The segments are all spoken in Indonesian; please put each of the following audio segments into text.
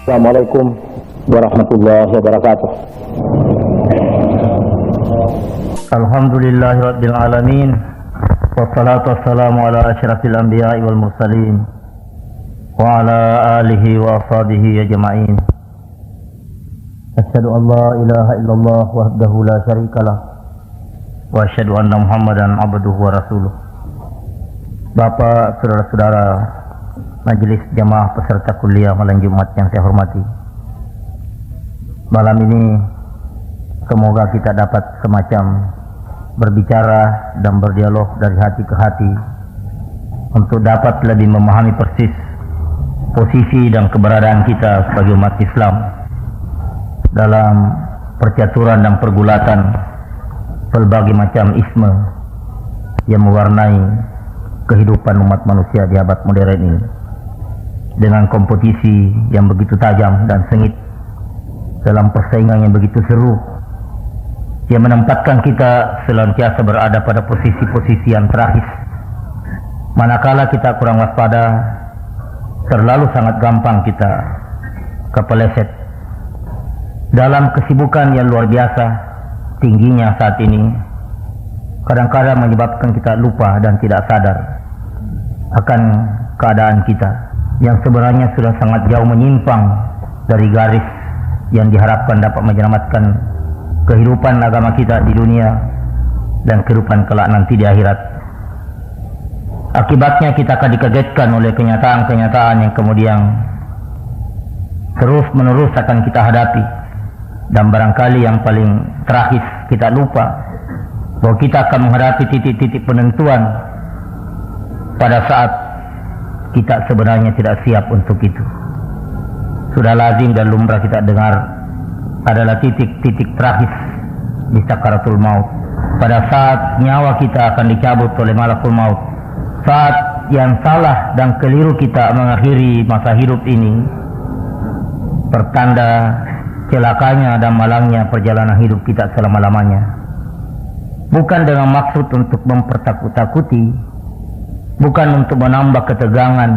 Assalamualaikum warahmatullahi wabarakatuh. Alhamdulillahi rabbil alamin. Wassalatu wassalamu ala asyrafil anbiya'i wal mursalin wa ala alihi wa ashabihi ajma'in. Asyhadu an la ilaha illallah wahdahu la syarikalah wa asyhadu anna Muhammadan abduhu wa rasuluh. Bapak, saudara-saudara Majelis Jamaah peserta kuliah malam Jumat yang saya hormati, malam ini semoga kita dapat semacam berbicara dan berdialog dari hati ke hati untuk dapat lebih memahami persis posisi dan keberadaan kita sebagai umat Islam dalam percaturan dan pergulatan berbagai macam isme yang mewarnai kehidupan umat manusia di abad modern ini, dengan kompetisi yang begitu tajam dan sengit, dalam persaingan yang begitu seru, yang menempatkan kita senantiasa berada pada posisi-posisi yang terakhir. Manakala kita kurang waspada, terlalu sangat gampang kita kepeleset dalam kesibukan yang luar biasa tingginya saat ini. Kadang-kadang menyebabkan kita lupa dan tidak sadar akan keadaan kita yang sebenarnya sudah sangat jauh menyimpang dari garis yang diharapkan dapat menyelamatkan kehidupan agama kita di dunia dan kehidupan kelak nanti di akhirat. Akibatnya kita akan dikagetkan oleh kenyataan-kenyataan yang kemudian terus-menerus akan kita hadapi, dan barangkali yang paling terakhir kita lupa bahwa kita akan menghadapi titik-titik penentuan pada saat kita sebenarnya tidak siap untuk itu. Sudah lazim dan lumrah kita dengar adalah titik-titik terakhir di sakaratul maut, pada saat nyawa kita akan dicabut oleh malakul maut, saat yang salah dan keliru kita mengakhiri masa hidup ini, pertanda celakanya dan malangnya perjalanan hidup kita selama-lamanya. Bukan dengan maksud untuk mempertakut-takuti, bukan untuk menambah ketegangan,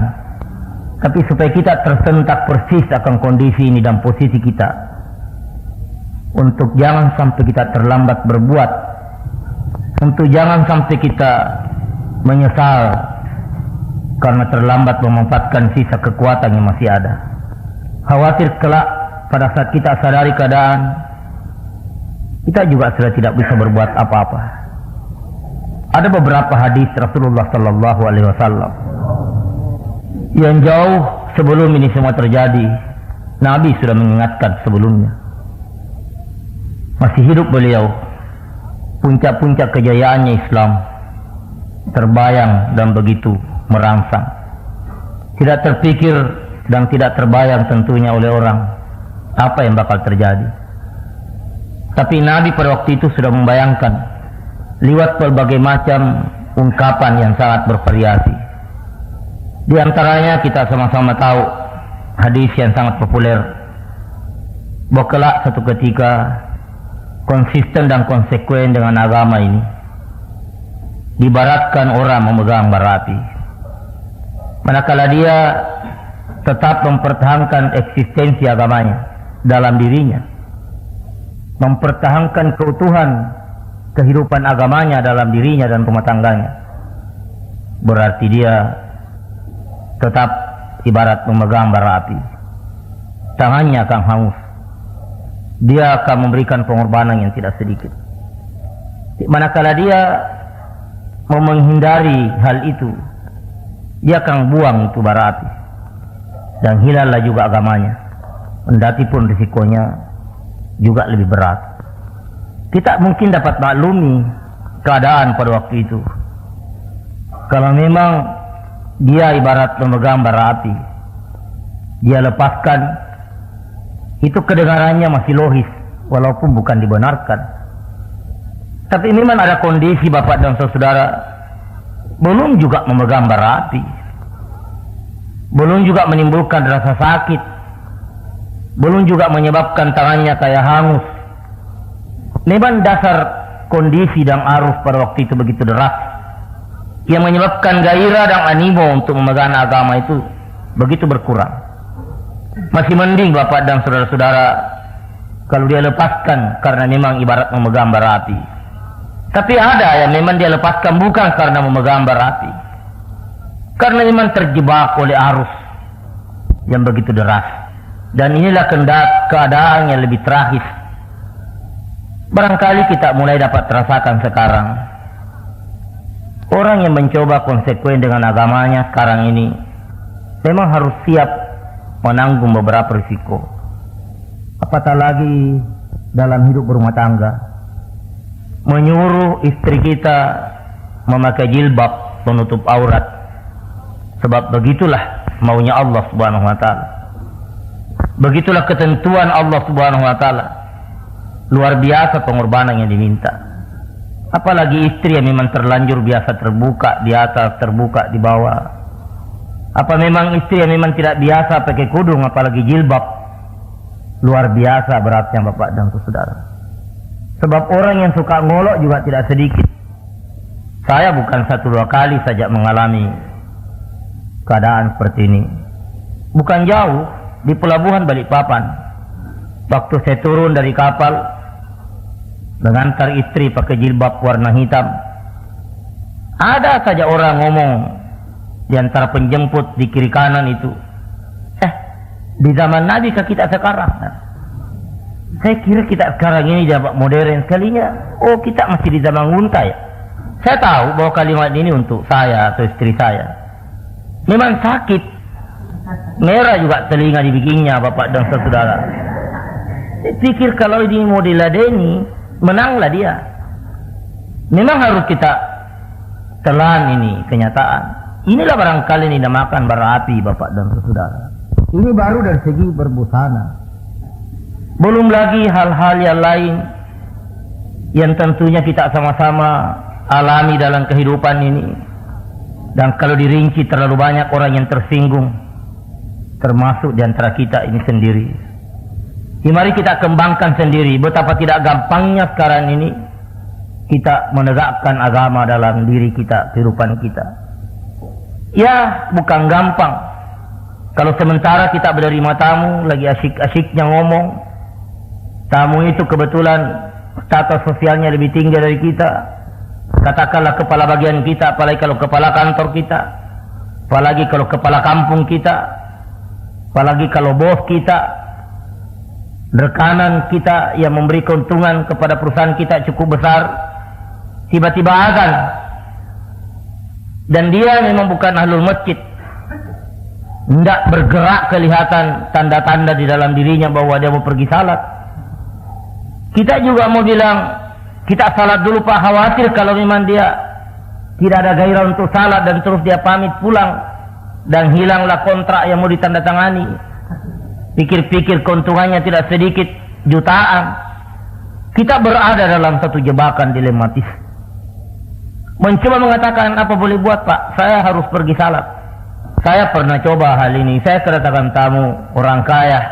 tapi supaya kita tersentak persis akan kondisi ini dan posisi kita, untuk jangan sampai kita terlambat berbuat, untuk jangan sampai kita menyesal karena terlambat memanfaatkan sisa kekuatan yang masih ada. Khawatir kelak pada saat kita sadari keadaan, kita juga sudah tidak bisa berbuat apa-apa. Ada beberapa hadis Rasulullah Sallallahu Alaihi Wasallam yang jauh sebelum ini semua terjadi, Nabi sudah mengingatkan sebelumnya. Masih hidup beliau, puncak-puncak kejayaannya Islam terbayang dan begitu merangsang. Tidak terpikir dan tidak terbayang tentunya oleh orang apa yang bakal terjadi. Tapi Nabi pada waktu itu sudah membayangkan lewat berbagai macam ungkapan yang sangat bervariasi. Di antaranya kita sama-sama tahu hadis yang sangat populer bahwa kelak satu ketika konsisten dan konsekuen dengan agama ini diibaratkan orang memegang bara api. Manakala dia tetap mempertahankan eksistensi agamanya dalam dirinya, mempertahankan keutuhan kehidupan agamanya dalam dirinya dan rumah tangganya, berarti dia tetap ibarat memegang bara api. Tangannya akan hangus, dia akan memberikan pengorbanan yang tidak sedikit. Manakala dia mau menghindari hal itu, dia akan buang itu bara api dan hilanglah juga agamanya, kendati pun risikonya juga lebih berat. Kita mungkin dapat maklumi keadaan pada waktu itu. Kalau memang dia ibarat memegang bara api, dia lepaskan, itu kedengarannya masih logis, walaupun bukan dibenarkan. Tapi memang ada kondisi bapak dan saudara, belum juga memegang bara api, belum juga menimbulkan rasa sakit, belum juga menyebabkan tangannya kayak hangus. Memang dasar kondisi dan arus pada waktu itu begitu deras, yang menyebabkan gairah dan animo untuk memegang agama itu begitu berkurang. Masih mending bapak dan saudara-saudara kalau dia lepaskan karena memang ibarat memegang bara api. Tapi ada yang memang dia lepaskan bukan karena memegang bara api, karena memang terjebak oleh arus yang begitu deras. Dan inilah keadaan yang lebih tragis. Barangkali kita mulai dapat rasakan sekarang. Orang yang mencoba konsekuen dengan agamanya sekarang ini memang harus siap menanggung beberapa risiko. Apatah lagi dalam hidup berumah tangga, menyuruh istri kita memakai jilbab penutup aurat, sebab begitulah maunya Allah Subhanahu wa taala. Begitulah ketentuan Allah Subhanahu wa taala. Luar biasa pengorbanan yang diminta. Apalagi istri yang memang terlanjur biasa terbuka di atas, terbuka di bawah. Apa memang istri yang memang tidak biasa pakai kudung, apalagi jilbab. Luar biasa beratnya bapak dan saudara. Sebab orang yang suka ngolok juga tidak sedikit. Saya bukan 1-2 kali saja mengalami keadaan seperti ini. Bukan jauh, di pelabuhan Balikpapan. Waktu saya turun dari kapal mengantar istri pakai jilbab warna hitam, ada saja orang ngomong di antara penjemput di kiri kanan itu, di zaman Nabi kah kita sekarang? Saya kira kita sekarang ini zaman modern sekalinya. Oh, kita masih di zaman unta ya. Saya tahu bahwa kalimat ini untuk saya atau istri saya. Memang sakit, merah juga telinga dibikinnya bapak dan saudara. Saya pikir kalau ini mau diladeni, menanglah dia. Memang harus kita telan ini kenyataan. Inilah barangkali ini dinamakan bara api bapak dan saudara. Ini baru dari segi berbusana. Belum lagi hal-hal yang lain yang tentunya kita sama-sama alami dalam kehidupan ini. Dan kalau dirinci terlalu banyak orang yang tersinggung, termasuk di antara kita ini sendiri. Mari kita kembangkan sendiri betapa tidak gampangnya sekarang ini kita menegakkan agama dalam diri kita, kehidupan kita. Ya, bukan gampang. Kalau sementara kita menerima tamu, lagi asyik-asyiknya ngomong, tamu itu kebetulan status sosialnya lebih tinggi dari kita, katakanlah kepala bagian kita, apalagi kalau kepala kantor kita, apalagi kalau kepala kampung kita, apalagi kalau bos kita, rekanan kita yang memberi keuntungan kepada perusahaan kita cukup besar, tiba-tiba azan, dan dia memang bukan ahlul masjid, tidak bergerak kelihatan tanda-tanda di dalam dirinya bahwa dia mau pergi salat. Kita juga mau bilang kita salat dulu pak, khawatir kalau memang dia tidak ada gairah untuk salat dan terus dia pamit pulang dan hilanglah kontrak yang mau ditandatangani. Pikir-pikir keuntungannya tidak sedikit, jutaan. Kita berada dalam satu jebakan dilematis. Mencoba mengatakan apa boleh buat pak, saya harus pergi salat. Saya pernah coba hal ini. Saya kedatangan tamu orang kaya.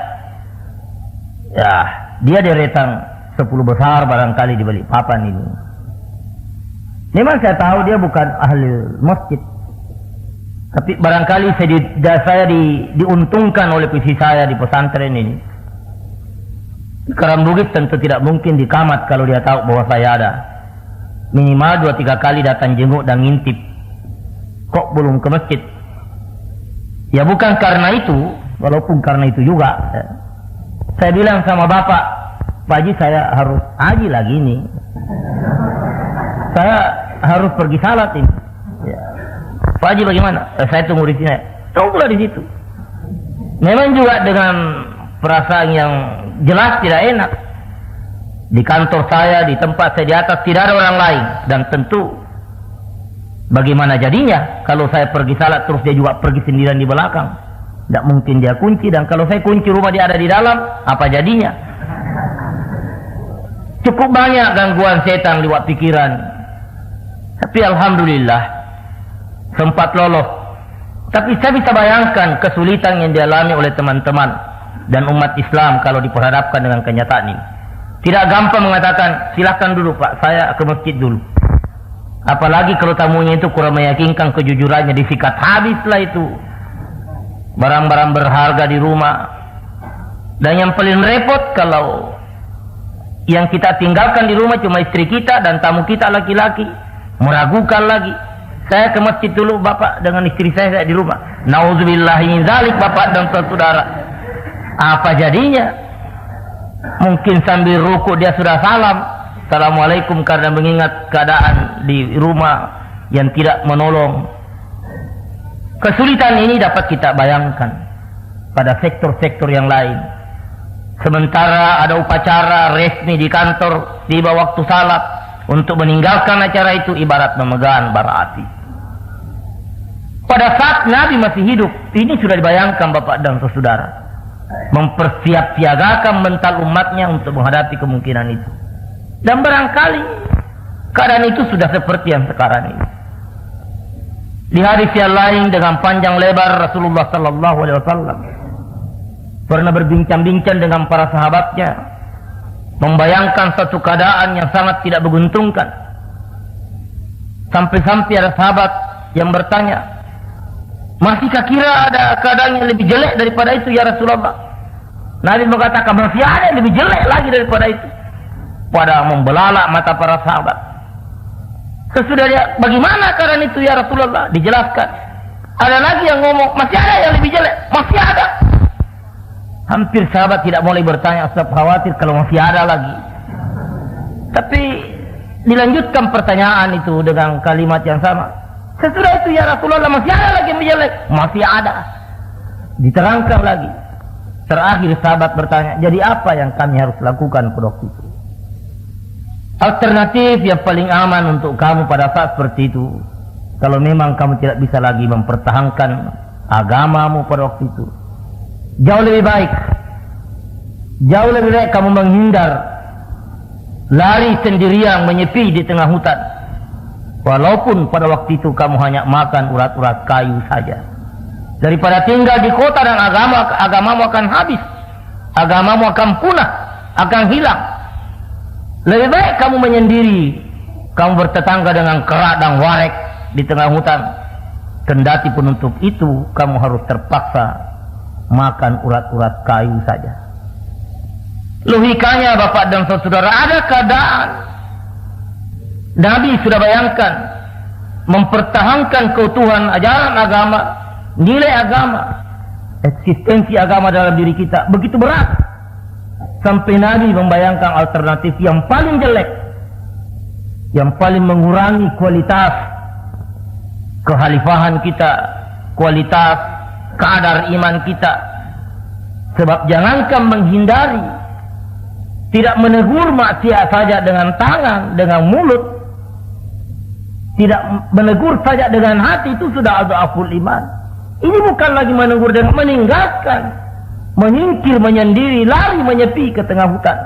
Ya, dia deretan 10 besar barangkali di Balikpapan ini. Memang saya tahu dia bukan ahli masjid. Tapi barangkali saya diuntungkan oleh visi saya di pesantren ini. Di Karambugit tentu tidak mungkin dikamat kalau dia tahu bahwa saya ada. Minimal 2-3 kali datang jenguk dan ngintip. Kok belum ke masjid? Ya bukan karena itu, walaupun karena itu juga. Saya bilang sama bapak, Pak Haji saya harus haji lagi nih. Saya harus pergi salat ini. Ya. Pak Haji bagaimana? Saya tunggu di sini. Tunggulah di situ. Memang juga dengan perasaan yang jelas tidak enak. Di kantor saya, di tempat saya di atas tidak ada orang lain. Dan tentu bagaimana jadinya kalau saya pergi salat terus dia juga pergi sendirian di belakang? Tidak mungkin dia kunci, dan kalau saya kunci rumah dia ada di dalam, apa jadinya? Cukup banyak gangguan setan lewat pikiran. Tapi alhamdulillah sempat lolos. Tapi saya bisa bayangkan kesulitan yang dialami oleh teman-teman dan umat Islam kalau diperhadapkan dengan kenyataan ini. Tidak gampang mengatakan silakan dulu pak, saya ke masjid dulu. Apalagi kalau tamunya itu kurang meyakinkan kejujurannya, disikat habislah itu barang-barang berharga di rumah, Dan yang paling repot kalau yang kita tinggalkan di rumah cuma istri kita dan tamu kita laki-laki, meragukan lagi. Saya ke masjid dulu Bapak dengan istri saya di rumah. Nauzubillahi min dzalik Bapak dan saudara. Apa jadinya? Mungkin sambil ruku dia sudah salam, Assalamualaikum, karena mengingat keadaan di rumah yang tidak menolong. Kesulitan ini dapat kita bayangkan pada sektor-sektor yang lain. Sementara ada upacara resmi di kantor, tiba waktu salat untuk meninggalkan acara itu ibarat memegang bara api. Pada saat Nabi masih hidup, ini sudah dibayangkan Bapak dan saudara, mempersiapsiagakan mental umatnya untuk menghadapi kemungkinan itu. Dan barangkali keadaan itu sudah seperti yang sekarang ini. Di hadis yang lain dengan panjang lebar Rasulullah sallallahu alaihi wasallam pernah berbincang-bincang dengan para sahabatnya, membayangkan satu keadaan yang sangat tidak menguntungkan. Sampai-sampai ada sahabat yang bertanya, masihkah kira ada keadaan yang lebih jelek daripada itu ya Rasulullah? Nabi mengatakan masih ada yang lebih jelek lagi daripada itu. Pada membelalak mata para sahabat. Sesudah dia, bagaimana keadaan itu ya Rasulullah? Dijelaskan. Ada lagi yang ngomong, masih ada yang lebih jelek, masih ada. Hampir sahabat tidak mulai bertanya, sebab khawatir kalau masih ada lagi. Tapi dilanjutkan pertanyaan itu dengan kalimat yang sama. Sesudah itu ya Rasulullah, masih ada lagi yang jelek? Masih ada. Diterangkan lagi. Terakhir sahabat bertanya, jadi apa yang kami harus lakukan pada waktu itu? Alternatif yang paling aman untuk kamu pada saat seperti itu, kalau memang kamu tidak bisa lagi mempertahankan agamamu pada waktu itu, jauh lebih baik kamu menghindar, lari sendirian menyepi di tengah hutan, walaupun pada waktu itu kamu hanya makan urat-urat kayu saja, daripada tinggal di kota dan agamamu akan habis, agamamu akan punah, akan hilang. Lebih baik kamu menyendiri, kamu bertetangga dengan kera dan warek di tengah hutan, kendati penutup itu kamu harus terpaksa makan urat-urat kayu saja. Logikanya Bapak dan saudara, ada keadaan Nabi sudah bayangkan mempertahankan keutuhan ajaran agama, nilai agama, eksistensi agama dalam diri kita begitu berat, sampai Nabi membayangkan alternatif yang paling jelek, yang paling mengurangi kualitas kekhalifahan kita, kualitas kadar iman kita. Sebab jangankan menghindari, tidak menegur maksiat saja dengan tangan, dengan mulut, tidak menegur saja dengan hati, itu sudah adhaful iman. Ini bukan lagi menegur dengan meninggalkan, menyingkir, menyendiri, lari, menyepi ke tengah hutan.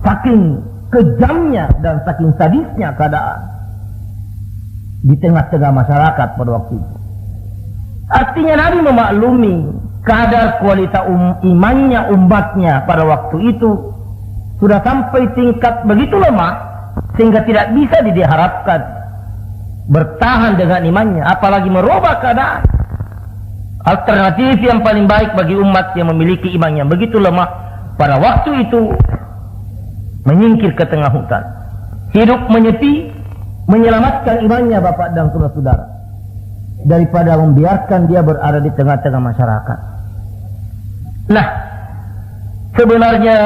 Saking kejamnya dan saking sadisnya keadaan di tengah-tengah masyarakat pada waktu itu. Artinya Nabi memaklumi kadar kualitas imannya umatnya pada waktu itu sudah sampai tingkat begitu lemah sehingga tidak bisa diharapkan bertahan dengan imannya, apalagi merubah keadaan. Alternatif yang paling baik bagi umat yang memiliki iman yang begitu lemah pada waktu itu, menyingkir ke tengah hutan, hidup menyepi, menyelamatkan imannya Bapak dan saudara-saudara, daripada membiarkan dia berada di tengah-tengah masyarakat. Nah, sebenarnya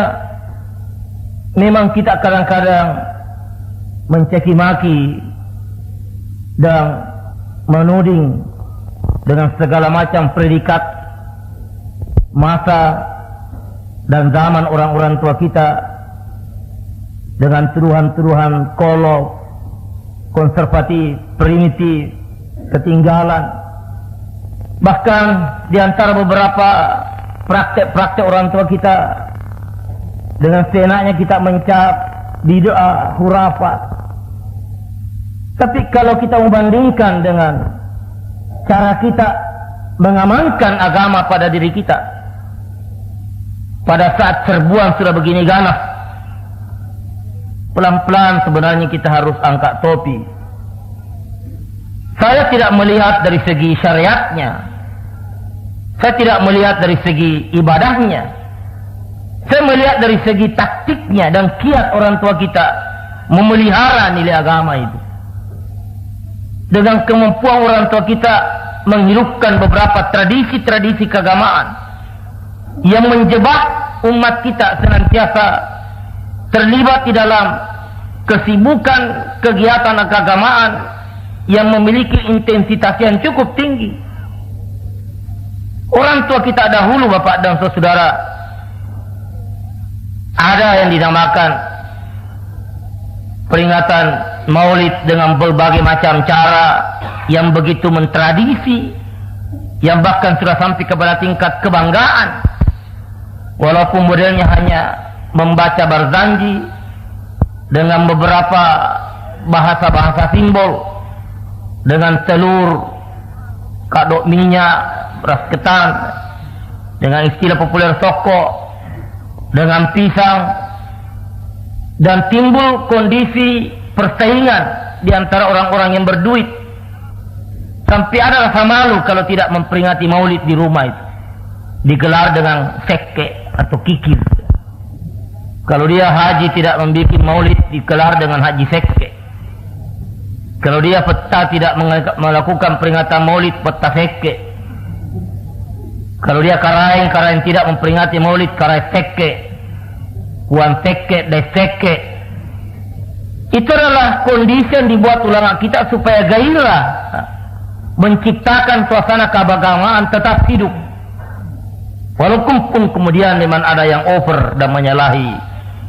memang kita kadang-kadang mencaci maki dan menuding dengan segala macam predikat masa dan zaman orang-orang tua kita, dengan tuduhan-tuduhan kolot, konservatif, primitif, ketinggalan. Bahkan di antara beberapa praktek-praktek orang tua kita, dengan seenaknya kita mencap bid'ah, khurafat. Tapi kalau kita membandingkan dengan cara kita mengamankan agama pada diri kita pada saat serbuan sudah begini ganas, pelan-pelan sebenarnya kita harus angkat topi. Saya tidak melihat dari segi syariatnya, saya tidak melihat dari segi ibadahnya, Saya melihat dari segi taktiknya dan kiat orang tua kita memelihara nilai agama itu. Dengan kemampuan orang tua kita menghidupkan beberapa tradisi-tradisi keagamaan yang menjebak umat kita senantiasa terlibat di dalam kesibukan kegiatan keagamaan yang memiliki intensitas yang cukup tinggi. Orang tua kita dahulu, Bapak dan Saudara, ada yang dinamakan peringatan Maulid dengan berbagai macam cara yang begitu mentradisi, yang bahkan sudah sampai kepada tingkat kebanggaan. Walaupun modelnya hanya membaca Barzanji dengan beberapa bahasa-bahasa simbol, dengan telur, kadok minyak, beras ketan, dengan istilah populer soko, dengan pisang, dan timbul kondisi persaingan di antara orang-orang yang berduit. Sampai ada rasa malu kalau tidak memperingati Maulid di rumah itu. Digelar dengan seke atau kikir. Kalau dia haji tidak membuat Maulid, digelar dengan haji seke. Kalau dia peta tidak melakukan peringatan Maulid, peta seke. Kalau dia karaeng tidak memperingati Maulid, karaeng seke. Kuan seke, deseke. Itu adalah kondisi yang dibuat ulama kita supaya gairah menciptakan suasana keagamaan tetap hidup. Walaupun pun kemudian memang ada yang over dan menyalahi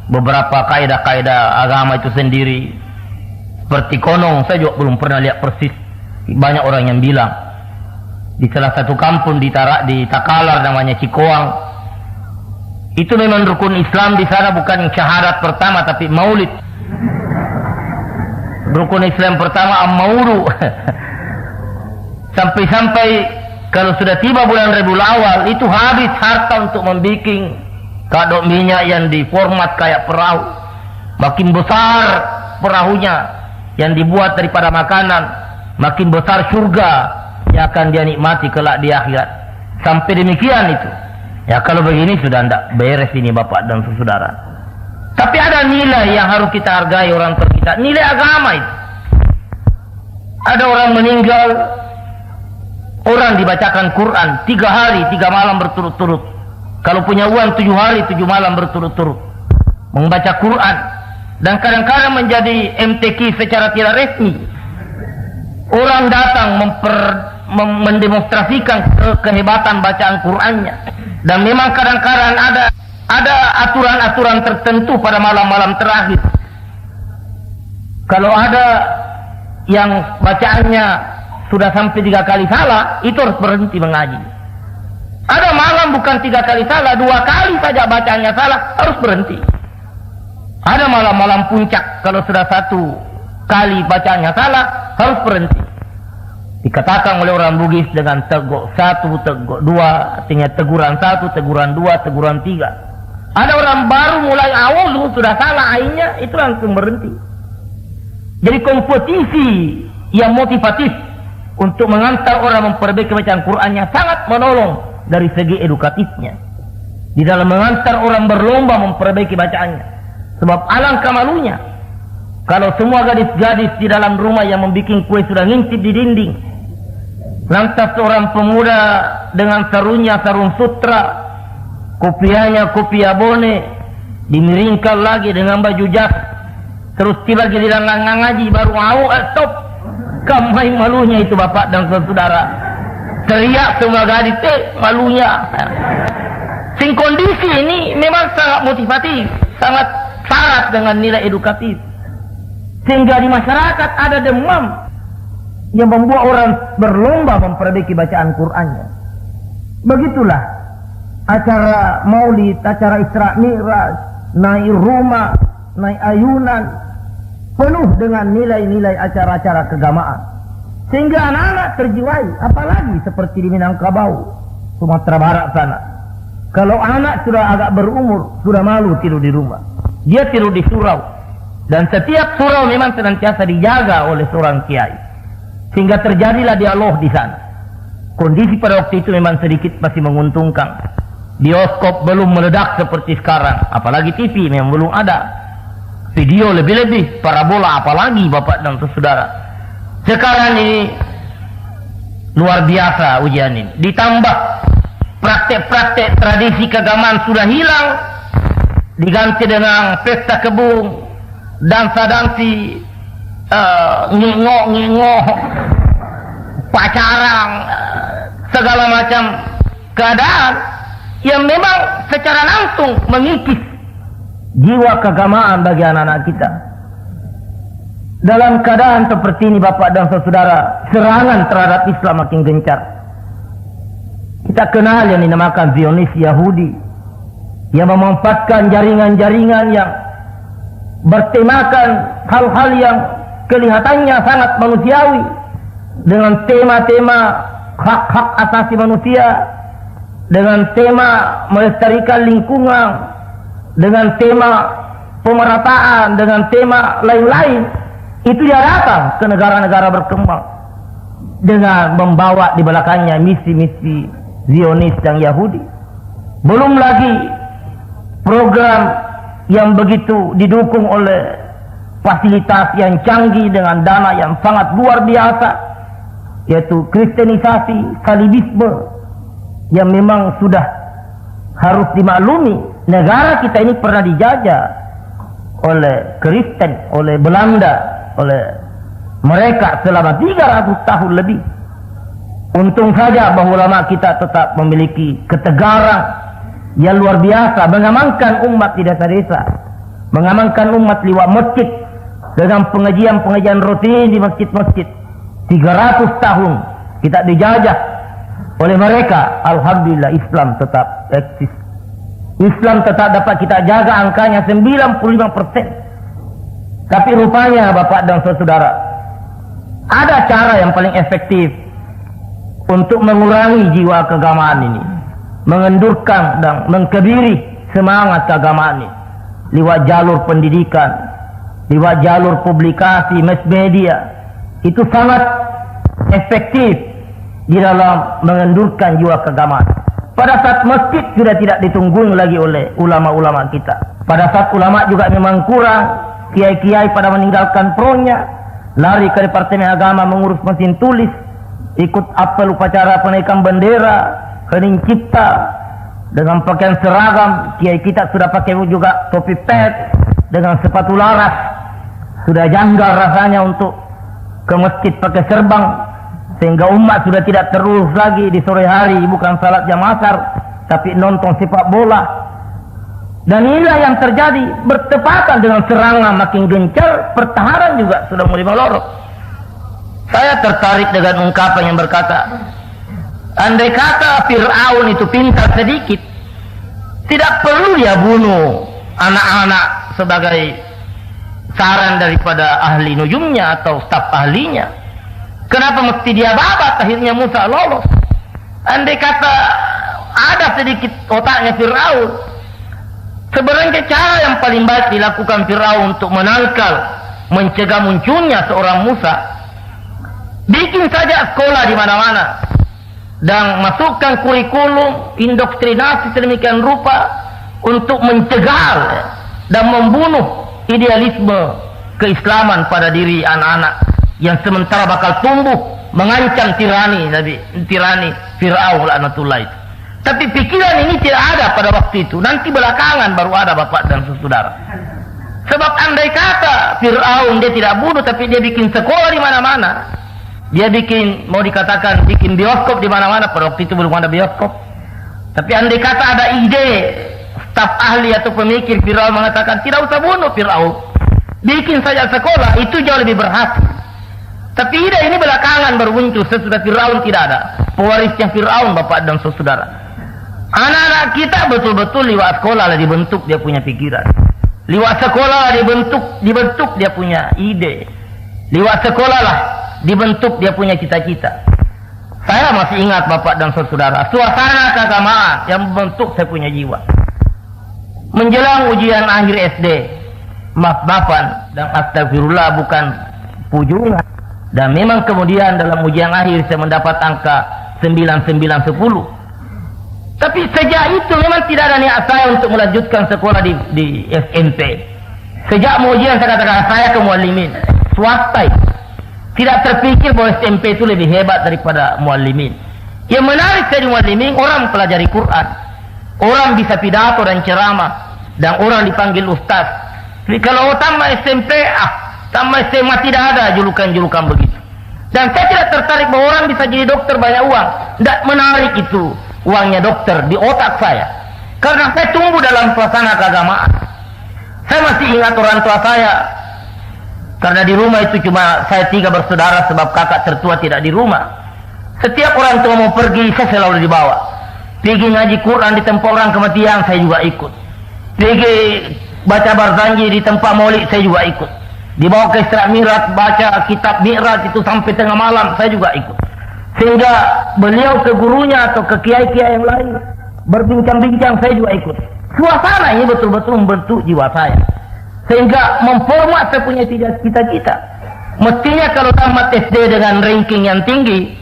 beberapa kaidah-kaidah agama itu sendiri. Seperti konong, saya juga belum pernah lihat persis. Banyak orang yang bilang di salah satu kampung di Takalar namanya Cikoang. Itu memang rukun Islam di sana bukan syahadat pertama tapi Maulid. Rukun Islam pertama Am-Maulu. Sampai-sampai kalau sudah tiba bulan Rabiul Awal itu habis harta untuk membuat kadok minyak yang diformat kayak perahu. Makin besar perahunya yang dibuat daripada makanan, makin besar surga yang akan dia nikmati kelak di akhirat. Sampai demikian itu. Ya kalau begini sudah tidak beres ini Bapak dan Saudara. Tapi ada nilai yang harus kita hargai orang tua kita. Nilai agama itu. Ada orang meninggal, orang dibacakan Quran 3 hari 3 malam berturut-turut. Kalau punya uang 7 hari 7 malam berturut-turut membaca Quran. Dan kadang-kadang menjadi MTQ secara tidak resmi. Orang datang mendemonstrasikan kehebatan bacaan Qurannya. Dan memang kadang-kadang ada aturan-aturan tertentu pada malam-malam terakhir. Kalau ada yang bacaannya sudah sampai 3 kali salah, itu harus berhenti mengaji. Ada malam bukan 3 kali salah, 2 kali saja bacaannya salah, harus berhenti. Ada malam-malam puncak, kalau sudah 1 kali bacaannya salah, harus berhenti. Dikatakan oleh orang Bugis dengan teguk 1, teguk 2, artinya teguran 1, teguran 2, teguran 3. Ada orang baru mulai awal sudah salah akhirnya, itu langsung berhenti. Jadi kompetisi yang motivatif untuk mengantar orang memperbaiki bacaan Qur'annya sangat menolong dari segi edukatifnya. Di dalam mengantar orang berlomba memperbaiki bacaannya. Sebab alangkah malunya kalau semua gadis-gadis di dalam rumah yang membuat kue sudah ngintip di dinding, lantas seorang pemuda dengan sarungnya sarung sutra, kopiahnya kopiah bone, dimiringkan lagi dengan baju jas, terus tiba lagi di dalam ngaji baru stop. Kamai malunya itu Bapak dan Saudara. Teriak semua gadis, malunya. Sing kondisi ini memang sangat motivatif, sangat syarat dengan nilai edukatif. Sehingga di masyarakat ada demam yang membuat orang berlomba memperbaiki bacaan Qur'annya. Begitulah acara Maulid, acara Isra Mi'raj, naik rumah, naik ayunan, penuh dengan nilai-nilai acara-acara keagamaan. Sehingga anak-anak terjiwai, apalagi seperti di Minangkabau, Sumatera Barat sana. Kalau anak sudah agak berumur, sudah malu tidur di rumah. Dia tidur di surau. Dan setiap surau memang senantiasa dijaga oleh seorang kiai. Sehingga terjadilah dialog di sana. Kondisi pada waktu itu memang sedikit masih menguntungkan. Bioskop belum meledak seperti sekarang, apalagi TV memang belum ada. Video lebih-lebih, parabola apalagi Bapak dan Saudara. Sekarang ini luar biasa ujian ini. Ditambah praktek-praktek tradisi keagamaan sudah hilang, diganti dengan pesta kebun, dansa-dansi, ngingok-ngingok, pacaran, segala macam keadaan yang memang secara langsung mengikis jiwa keagamaan bagi anak-anak kita. Dalam keadaan seperti ini Bapak dan Saudara, serangan terhadap Islam makin gencar. Kita kenal yang dinamakan Zionis Yahudi, yang memanfaatkan jaringan-jaringan yang bertemakan hal-hal yang kelihatannya sangat manusiawi, dengan tema-tema hak-hak asasi manusia, dengan tema melestarikan lingkungan, dengan tema pemerataan, dengan tema lain-lain. Itu dia datang ke negara-negara berkembang dengan membawa di belakangnya misi-misi Zionis dan Yahudi. Belum lagi program yang begitu didukung oleh fasilitas yang canggih dengan dana yang sangat luar biasa, yaitu kristenisasi, salibisme, yang memang sudah harus dimaklumi. Negara kita ini pernah dijajah oleh Kristen, oleh Belanda, oleh mereka selama 300 tahun lebih. Untung saja bahwa ulama kita tetap memiliki ketegaran yang luar biasa, mengamankan umat di desa-desa, mengamankan umat lewat masjid dengan pengajian-pengajian rutin di masjid-masjid. 300 tahun kita dijajah oleh mereka. Alhamdulillah Islam tetap eksis. Islam tetap dapat kita jaga angkanya 95%. Tapi rupanya Bapak dan Saudara, ada cara yang paling efektif untuk mengurangi jiwa keagamaan ini, mengendurkan dan mengkebiri semangat keagamaan ini lewat jalur pendidikan, lewat jalur publikasi, mass media. Itu sangat efektif di dalam mengendurkan jiwa keagamaan. Pada saat masjid sudah tidak ditunggu lagi oleh ulama-ulama kita. Pada saat ulama juga memang kurang, kiai-kiai pada meninggalkan pronya, lari ke Departemen Agama mengurus mesin tulis, ikut apel upacara penaikan bendera, hening cipta dengan pakaian seragam. Kiai kita sudah pakai juga topi pet dengan sepatu laras. Sudah janggal rasanya untuk ke masjid pakai serban, sehingga umat sudah tidak terus lagi di sore hari bukan salat jam asar tapi nonton sepak bola. Dan inilah yang terjadi bertepatan dengan serangan makin gencar, pertahanan juga sudah mulai melorot. Saya tertarik dengan ungkapan yang berkata, andai kata Fir'aun itu pintar sedikit, tidak perlu dia bunuh anak-anak sebagai saran daripada ahli nujumnya atau staf ahlinya. Kenapa mesti dia babat? Akhirnya Musa lolos. Andai kata ada sedikit otaknya Fir'aun, sebenarnya cara yang paling baik dilakukan Fir'aun untuk menangkal, mencegah munculnya seorang Musa, bikin saja sekolah di mana-mana dan masukkan kurikulum indoktrinasi sedemikian rupa untuk mencegah dan membunuh idealisme keislaman pada diri anak-anak yang sementara bakal tumbuh mengancam tirani Fir'aun laknatullah itu. Tapi pikiran ini tidak ada pada waktu itu. Nanti belakangan baru ada Bapak dan Saudara. Sebab andai kata Fir'aun dia tidak bunuh, tapi dia bikin sekolah di mana-mana, dia bikin, mau dikatakan bikin bioskop di mana-mana. Pada waktu itu belum ada bioskop. Tapi andai kata ada ide, staf ahli atau pemikir Fir'aun mengatakan tidak usah bunuh Fir'aun, bikin saja sekolah, itu jauh lebih berhasil. Tapi ide ini belakangan baru muncul sesudah Fir'aun tidak ada. Pewarisnya Fir'aun Bapak dan Saudara. Anak-anak kita betul-betul lewat sekolah lah dibentuk dia punya pikiran. Lewat sekolah lah dibentuk dia punya ide. Lewat sekolah lah dibentuk dia punya cita-cita. Saya masih ingat Bapak dan Saudara, suasana keagamaan yang membentuk saya punya jiwa. Menjelang ujian akhir SD, maaf-maafan dan astagfirullah bukan pujungan. Dan memang kemudian dalam ujian akhir saya mendapat angka 9910. Tapi sejak itu memang tidak ada niat saya untuk melanjutkan sekolah di SMP. Sejak mau ujian saya katakan saya ke muallimin swasta. Tidak terpikir bahwa SMP itu lebih hebat daripada muallimin. Yang menarik dari muallimin, orang pelajari Quran, orang bisa pidato dan ceramah, dan orang dipanggil ustaz. Jadi kalau tamat SMP, tamat SMA tidak ada julukan-julukan begitu. Dan saya tidak tertarik bahwa orang bisa jadi dokter banyak uang. Tidak menarik itu uangnya dokter di otak saya. Karena saya tumbuh dalam suasana keagamaan. Saya masih ingat orang tua saya. Karena di rumah itu cuma saya 3 bersaudara sebab kakak tertua tidak di rumah. Setiap orang tua mau pergi, saya selalu dibawa. Pergi ngaji Quran di tempat orang kematian, saya juga ikut. Pergi baca barzanji di tempat maulid, saya juga ikut. Dibawa ke Isra Mi'raj, baca kitab Mi'raj itu sampai tengah malam, saya juga ikut. Sehingga beliau ke gurunya atau ke kiai-kiai yang lain berbincang-bincang, saya juga ikut. Suasana ini betul-betul membentuk jiwa saya. Sehingga memformat saya punya cita-cita. Mestinya kalau tamat SD dengan ranking yang tinggi,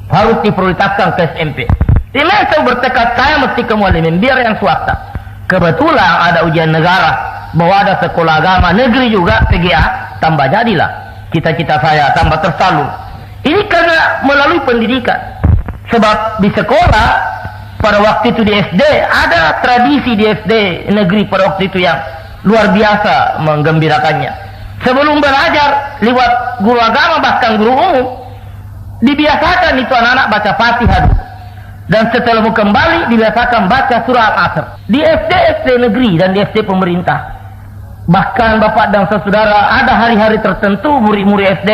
harus diprioritaskan ke SMP. Ini saya bertekad saya mesti ke muallimin, biar yang swasta. Kebetulan ada ujian negara, bahwa ada sekolah agama negeri juga, PGA, tambah jadilah cita-cita saya, tambah tersalur. Ini karena melalui pendidikan. Sebab di sekolah, pada waktu itu di SD, ada tradisi di SD negeri pada waktu itu yang luar biasa menggembirakannya. Sebelum belajar, lewat guru agama, bahkan guru umum, dibiasakan itu anak-anak baca Fatihah dulu. Dan setelah mau kembali, dibiasakan baca surah Al-Asr. Di SD negeri dan di SD pemerintah. Bahkan bapak dan saudara, ada hari-hari tertentu murid-murid SD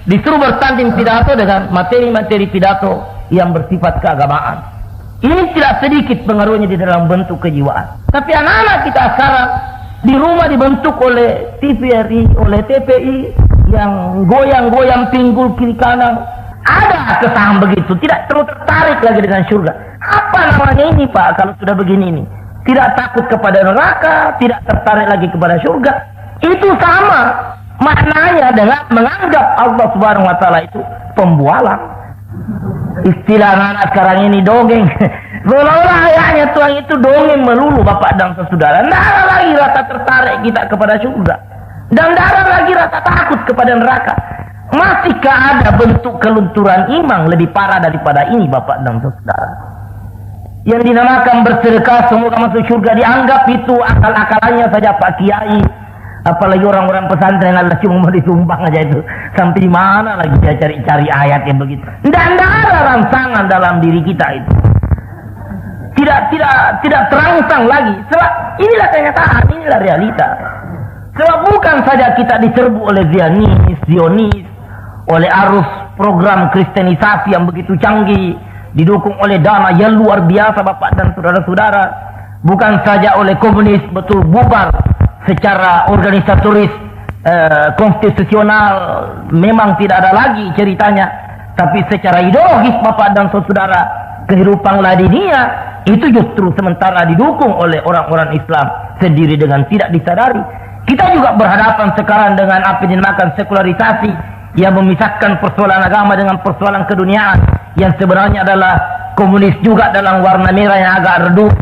disuruh bertanding pidato dengan materi-materi pidato yang bersifat keagamaan. Ini tidak sedikit pengaruhnya di dalam bentuk kejiwaan. Tapi anak-anak kita sekarang di rumah dibentuk oleh TVRI, oleh TPI yang goyang-goyang pinggul kiri kanan. Ada kesan begitu, tidak terlalu tertarik lagi dengan surga. Apa namanya ini Pak kalau sudah begini ini? Tidak takut kepada neraka, tidak tertarik lagi kepada surga. Itu sama maknanya dengan menganggap Allah Subhanahu wa taala itu pembualan. Istilah anak sekarang ini dongeng. Seolah-olah ayahnya Tuhan itu dongeng melulu bapak dan saudara. Tidak ada lagi rasa tertarik kita kepada surga. Dan tidak ada lagi rasa takut kepada neraka. Masihkah ada bentuk kelunturan iman lebih parah daripada ini bapak dan saudara? Yang dinamakan bersedekah semoga masuk surga dianggap itu akal-akalannya saja Pak Kiai. Apalagi orang-orang pesantren adalah cuma mau disumbang aja itu. Sampai di mana lagi dia cari-cari ayat yang begitu. Dan tidak ada rangsangan dalam diri kita itu. Tidak terangsang lagi. Sebab inilah kenyataan, inilah realita. Sebab bukan saja kita diserbu oleh Zionis, oleh arus program kristenisasi yang begitu canggih, didukung oleh dana yang luar biasa bapak dan saudara-saudara. Bukan saja oleh komunis betul bubar secara organisatoris konstitusional memang tidak ada lagi ceritanya, tapi secara ideologis bapak dan saudara kehidupan ladinia itu justru sementara didukung oleh orang-orang Islam sendiri dengan tidak disadari. Kita juga berhadapan sekarang dengan apa yang dinamakan sekularisasi yang memisahkan persoalan agama dengan persoalan keduniaan yang sebenarnya adalah komunis juga dalam warna merah yang agak redup,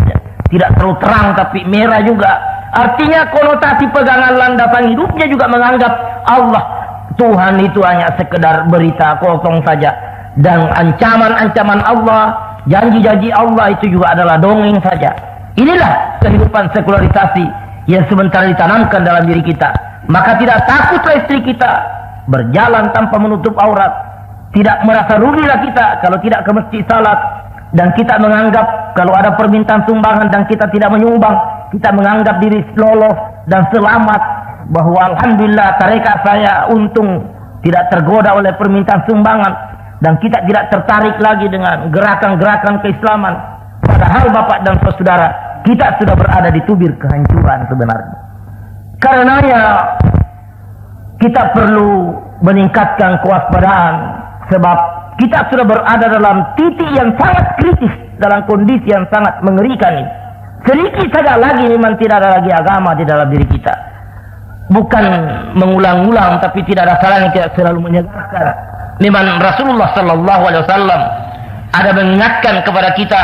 tidak terlalu terang tapi merah juga. Artinya konotasi pegangan landasan hidupnya juga menganggap Allah Tuhan itu hanya sekedar berita kosong saja, dan ancaman-ancaman Allah, janji-janji Allah itu juga adalah dongeng saja. Inilah kehidupan sekularisasi yang sementara ditanamkan dalam diri kita. Maka tidak takutlah istri kita berjalan tanpa menutup aurat, tidak merasa rugilah kita kalau tidak ke masjid salat, dan kita menganggap kalau ada permintaan sumbangan dan kita tidak menyumbang, kita menganggap diri lolos dan selamat, bahwa alhamdulillah tarekat saya untung tidak tergoda oleh permintaan sumbangan, dan kita tidak tertarik lagi dengan gerakan-gerakan keislaman. Padahal bapak dan saudara, kita sudah berada di tubir kehancuran sebenarnya. Karenanya kita perlu meningkatkan kewaspadaan, sebab kita sudah berada dalam titik yang sangat kritis, dalam kondisi yang sangat mengerikan ini. Sedikit saja lagi memang tidak ada lagi agama di dalam diri kita. Bukan mengulang-ulang, tapi tidak ada salahnya kita selalu menyegarkan. Memang Rasulullah Sallallahu Alaihi Wasallam ada mengingatkan kepada kita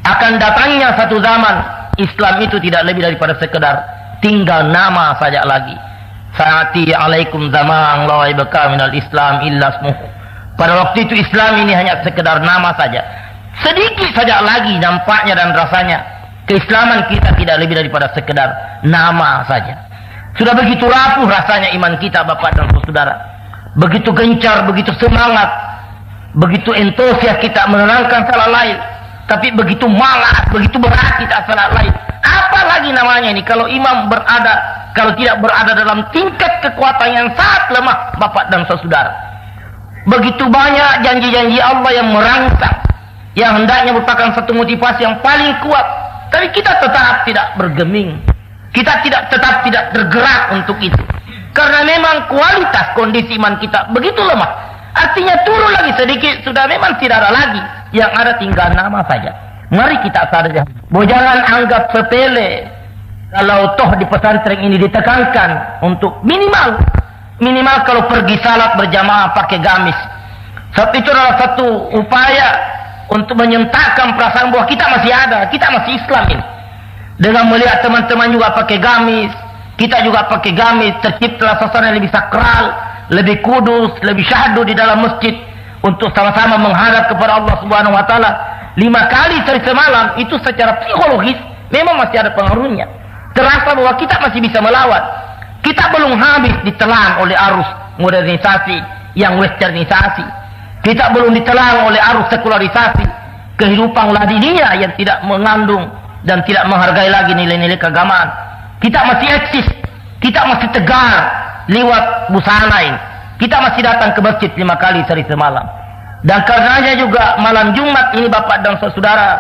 Akan datangnya satu zaman Islam itu tidak lebih daripada sekedar tinggal nama saja lagi. Sa'ati alaikum zaman la yabqa minal Islam illa ismuhu. Pada waktu itu Islam ini hanya sekedar nama saja. Sedikit saja lagi nampaknya dan rasanya keislaman kita tidak lebih daripada sekedar nama saja. Sudah begitu rapuh rasanya iman kita, Bapak dan Saudara. Begitu gencar, begitu semangat, begitu entusias kita menerangkan salah lain. Tapi begitu malas, begitu berat kita salah lain. Apalagi namanya ini kalau imam berada, kalau tidak berada dalam tingkat kekuatan yang sangat lemah, Bapak dan Saudara. Begitu banyak janji-janji Allah yang merangsang, yang hendaknya merupakan satu motivasi yang paling kuat. Tapi kita tetap tidak bergeming. Kita tetap tidak tergerak untuk itu. Karena memang kualitas kondisi iman kita begitu lemah. Artinya turun lagi sedikit, sudah memang tidak ada lagi. Yang ada tinggal nama saja. Mari kita sadar, bahwa jangan anggap sepele. Kalau toh di pesantren ini ditekankan untuk minimal kalau pergi salat berjamaah pakai gamis. Sebab itu adalah satu upaya untuk menyentakkan perasaan bahwa kita masih ada, kita masih Islam ini. Dengan melihat teman-teman juga pakai gamis, kita juga pakai gamis, terciptalah suasana yang lebih sakral, lebih kudus, lebih syahdu di dalam masjid untuk sama-sama menghadap kepada Allah Subhanahu wa taala 5 kali sehari semalam. Itu secara psikologis memang masih ada pengaruhnya. Terasa bahwa kita masih bisa melawan. Kita belum habis ditelan oleh arus modernisasi yang westernisasi. Kita belum ditelan oleh arus sekularisasi, kehidupan ladininya yang tidak mengandung dan tidak menghargai lagi nilai-nilai keagamaan. Kita masih eksis, kita masih tegar lewat busana ini. Kita masih datang ke masjid 5 kali sehari semalam. Dan karenanya juga malam Jumat ini, Bapak dan Saudara,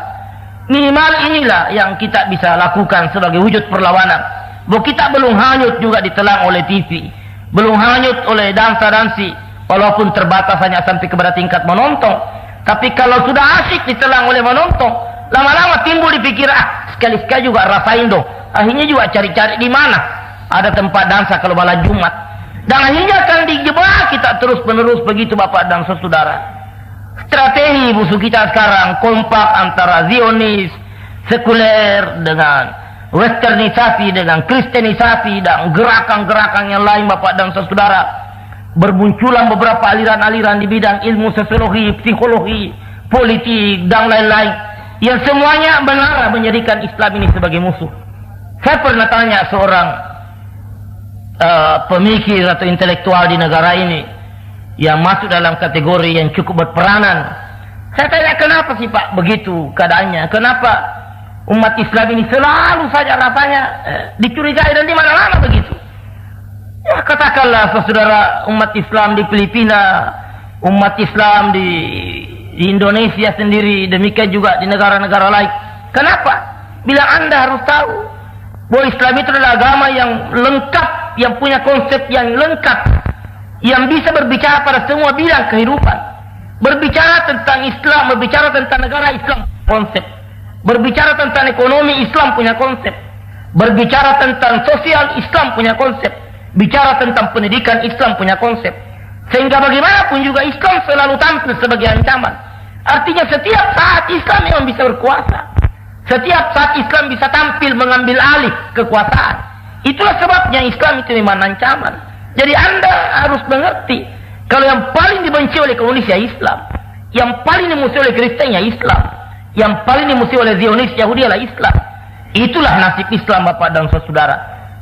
minimal inilah yang kita bisa lakukan sebagai wujud perlawanan. Bahwa kita belum hanyut juga ditelan oleh TV, belum hanyut oleh dansa-dansi, walaupun terbatas hanya sampai kepada tingkat menonton. Tapi kalau sudah asyik ditelan oleh menonton, lama-lama timbul di pikiran, sekali-sekali juga rasain dong. Akhirnya juga cari-cari di mana ada tempat dansa kalau malam Jumat. Dan akhirnya akan dijebak kita terus-menerus begitu, Bapak dan Saudara. Strategi musuh kita sekarang kompak antara Zionis, sekuler dengan westernisasi, dengan kristenisasi dan gerakan-gerakan yang lain, Bapak dan Saudara. Bermunculan beberapa aliran-aliran di bidang ilmu sosiologi, psikologi, politik dan lain-lain yang semuanya benar menjadikan Islam ini sebagai musuh. Saya pernah tanya seorang pemikir atau intelektual di negara ini yang masuk dalam kategori yang cukup berperanan. Saya tanya, kenapa sih Pak begitu keadaannya? Kenapa umat Islam ini selalu saja rasanya dicurigai dan di mana-mana begitu? Ya, katakanlah saudara, umat Islam di Filipina, umat Islam di Indonesia sendiri, demikian juga di negara-negara lain. Kenapa? Bila Anda harus tahu bahwa Islam itu adalah agama yang lengkap, yang punya konsep yang lengkap, yang bisa berbicara pada semua bidang kehidupan. Berbicara tentang Islam, berbicara tentang negara Islam, konsep. Berbicara tentang ekonomi, Islam punya konsep. Berbicara tentang sosial, Islam punya konsep. Bicara tentang pendidikan, Islam punya konsep. Sehingga bagaimanapun juga Islam selalu tampil sebagai ancaman. Artinya setiap saat Islam memang bisa berkuasa. Setiap saat Islam bisa tampil mengambil alih kekuasaan. Itulah sebabnya Islam itu memang ancaman. Jadi Anda harus mengerti, kalau yang paling dibenci oleh komunis ya Islam, yang paling dimusuhi oleh Kristen ya Islam, yang paling dimusuhi oleh Zionis Yahudi adalah Islam. Itulah nasib Islam, Bapak dan Saudara.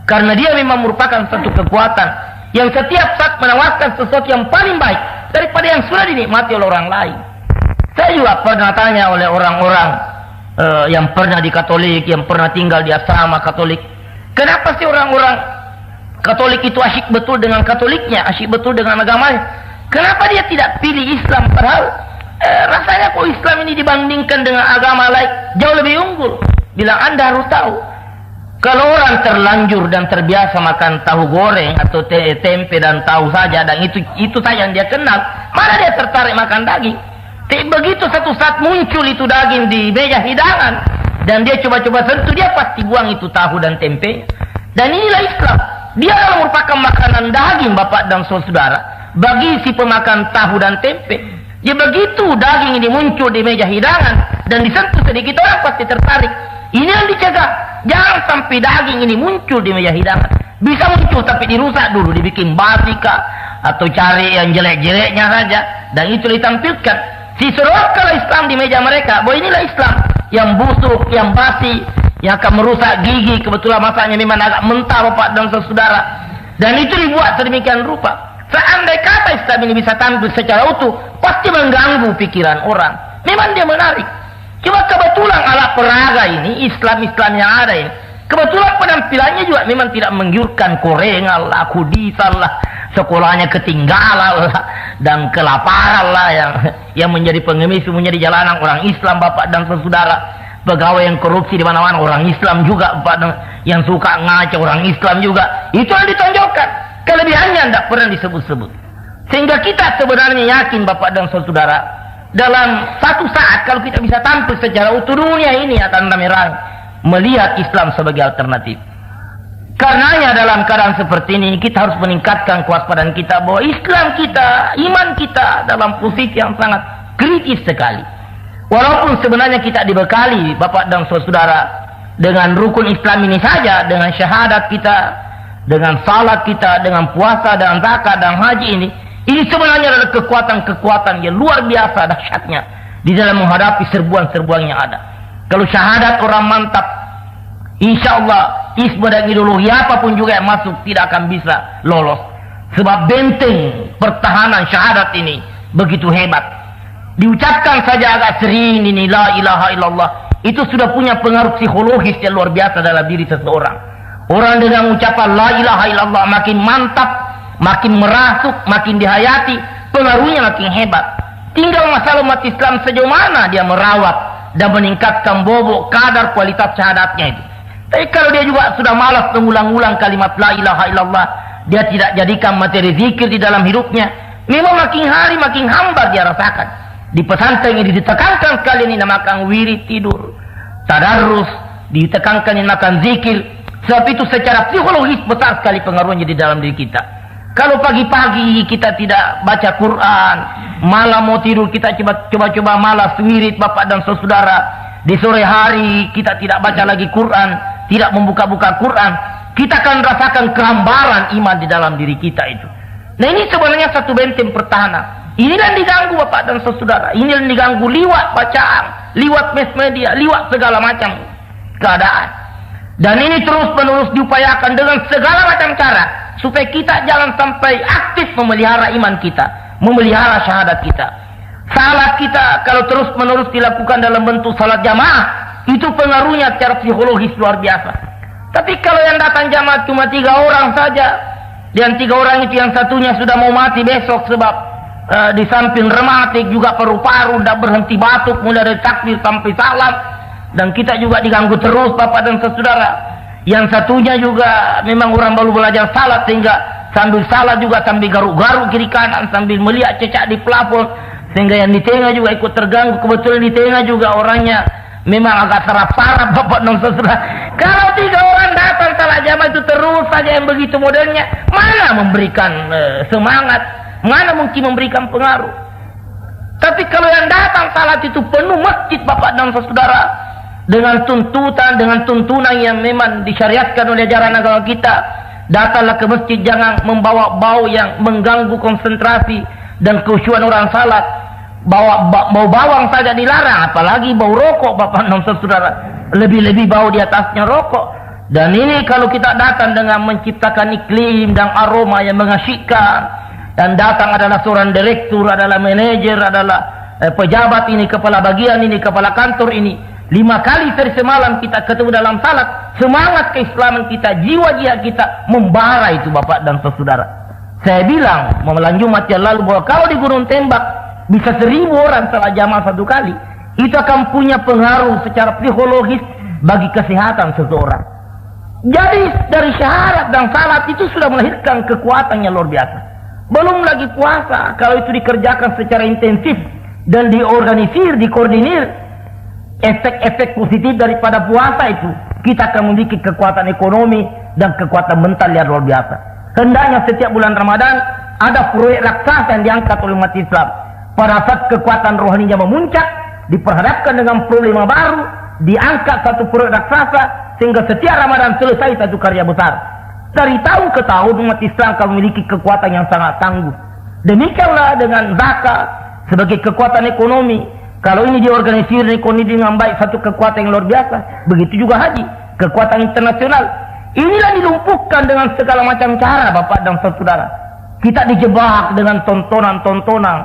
Karena dia memang merupakan satu kekuatan yang setiap saat menawarkan sesuatu yang paling baik daripada yang sudah dinikmati oleh orang lain. Saya juga pernah tanya oleh orang-orang yang pernah di Katolik, yang pernah tinggal di asrama Katolik, kenapa sih orang-orang Katolik itu asyik betul dengan Katoliknya, asyik betul dengan agamanya? Kenapa dia tidak pilih Islam? Padahal rasanya kok Islam ini dibandingkan dengan agama lain jauh lebih unggul. Bila Anda harus tahu, kalau orang terlanjur dan terbiasa makan tahu goreng atau tempe dan tahu saja, dan itu saja yang dia kenal, mana dia tertarik makan daging? Tapi begitu satu saat muncul itu daging di meja hidangan dan dia coba-coba sentuh, dia pasti buang itu tahu dan tempe. Dan inilah Islam. Dia merupakan makanan daging, Bapak dan Saudara, bagi si pemakan tahu dan tempe. Ya begitu daging ini muncul di meja hidangan dan disentuh sedikit orang pasti tertarik. Ini yang dicegah. Jangan sampai daging ini muncul di meja hidangan. Bisa muncul tapi dirusak dulu, dibikin basi kah, atau cari yang jelek-jeleknya saja, dan itu ditampilkan. Diseruakanlah Islam di meja mereka, bahwa inilah Islam yang busuk, yang basi, yang akan merusak gigi. Kebetulan masaknya memang agak mentah Bapak dan saudara, dan itu dibuat sedemikian rupa. Seandai kata Islam ini bisa tampil secara utuh, pasti mengganggu pikiran orang. Memang dia menarik. Cuma kebetulan alat peraga ini, Islam-Islam yang ada ini, kebetulan penampilannya juga memang tidak menggiurkan, korengan lah, kudisan lah, sekolahnya ketinggalan lah, dan kelaparan lah, yang menjadi pengemis menjadi jalanan orang Islam Bapak dan saudara. Pegawai yang korupsi di mana-mana orang Islam juga Bapak, yang suka ngaca orang Islam juga. Itu yang ditonjolkan. Kelebihannya tidak pernah disebut-sebut. Sehingga kita sebenarnya yakin Bapak dan saudara, dalam satu saat kalau kita bisa tampil secara utuh, dunia ini akan merang melihat Islam sebagai alternatif. Karenanya dalam keadaan seperti ini kita harus meningkatkan kewaspadaan kita bahwa Islam kita, iman kita dalam posisi yang sangat kritis sekali. Walaupun sebenarnya kita dibekali Bapak dan saudara dengan rukun Islam ini saja, dengan syahadat kita, dengan salat kita, dengan puasa dan zakat dan haji ini sebenarnya adalah kekuatan-kekuatan yang luar biasa dahsyatnya di dalam menghadapi serbuan-serbuan yang ada. Kalau syahadat orang mantap, insya Allah isme dan ideologi apapun juga yang masuk tidak akan bisa lolos. Sebab benteng pertahanan syahadat ini begitu hebat. Diucapkan saja agak sering ini la ilaha illallah, itu sudah punya pengaruh psikologis yang luar biasa dalam diri seseorang. Orang dengan ucapan la ilaha illallah makin mantap, makin merasuk, makin dihayati, pengaruhnya makin hebat. Tinggal masalah umat Islam sejauh mana dia merawat dan meningkatkan bobot kadar kualitas syahadatnya itu. Tapi kalau dia juga sudah malas mengulang-ulang kalimat la ilaha illallah, dia tidak jadikan materi zikir di dalam hidupnya, memang makin hari makin hambar dia rasakan. Di pesantren ini ditekankan sekali ini namakan wirid tidur, tadarrus, ditekankan ini namakan zikir. Sebab itu secara psikologis besar sekali pengaruhnya di dalam diri kita. Kalau pagi-pagi kita tidak baca Quran, malam mau tidur kita coba-coba malas wirid Bapak dan saudara. Di sore hari kita tidak baca lagi Quran, tidak membuka-buka Quran, kita akan rasakan kehambaran iman di dalam diri kita itu. Nah ini sebenarnya satu benteng pertahanan. Inilah yang diganggu Bapak dan saudara. Ini yang diganggu liwat bacaan, liwat mass media, liwat segala macam keadaan. Dan ini terus-menerus diupayakan dengan segala macam cara supaya kita jangan sampai aktif memelihara iman kita, memelihara syahadat kita. Salat kita kalau terus-menerus dilakukan dalam bentuk salat jamaah, itu pengaruhnya secara psikologis luar biasa. Tapi kalau yang datang jamaah cuma 3 orang saja, dan 3 orang itu yang satunya sudah mau mati besok sebab di samping rematik juga paru-paru tidak berhenti batuk mulai dari takbir sampai salam, dan kita juga diganggu terus Bapak dan saudara. Yang satunya juga memang orang baru belajar salat sehingga sambil salat juga sambil garuk-garuk kiri kanan sambil melihat cecak di plafon, sehingga yang di tengah juga ikut terganggu. Kebetulan di tengah juga orangnya memang agak sarap-sarap Bapak dan saudara. Kalau 3 orang datang salat jamaah itu terus saja yang begitu modelnya, mana memberikan semangat, mana mungkin memberikan pengaruh. Tapi kalau yang datang salat itu penuh masjid Bapak dan saudara, dengan tuntunan yang memang disyariatkan oleh ajaran agama kita, datanglah ke masjid jangan membawa bau yang mengganggu konsentrasi dan khusyuan orang salat. Bawa bau bawang saja dilarang, apalagi bau rokok Bapak dan saudara, lebih-lebih bau di atasnya rokok. Dan ini kalau kita datang dengan menciptakan iklim dan aroma yang mengasyikkan, dan datang adalah seorang direktur, adalah manajer, adalah pejabat ini, kepala bagian ini, kepala kantor ini, 5 kali sehari semalam kita ketemu dalam salat, semangat keislaman kita, jiwa-jiwa kita membara itu Bapak dan saudara. Saya bilang malam Jumat yang lalu bahwa kalau di Gunung Tembak bisa 1000 orang salat jamaah 1 kali, itu akan punya pengaruh secara psikologis bagi kesehatan seseorang. Jadi dari syahadat dan salat itu sudah melahirkan kekuatan yang luar biasa. Belum lagi puasa, kalau itu dikerjakan secara intensif dan diorganisir, dikoordinir, efek-efek positif daripada puasa itu, kita akan memiliki kekuatan ekonomi dan kekuatan mental yang luar biasa. Hendaknya setiap bulan Ramadan ada proyek raksasa yang diangkat oleh umat Islam. Pada saat kekuatan rohaninya memuncak, diperhadapkan dengan problema baru, diangkat satu proyek raksasa, sehingga setiap Ramadan selesai satu karya besar. Dari tahun ke tahun umat Islam akan memiliki kekuatan yang sangat tangguh. Demikianlah dengan zakat sebagai kekuatan ekonomi. Kalau ini diorganisir ekonomi dengan baik, satu kekuatan yang luar biasa. Begitu juga haji, kekuatan internasional. Inilah dilumpuhkan dengan segala macam cara, Bapak dan Saudara. Kita dijebak dengan tontonan-tontonan.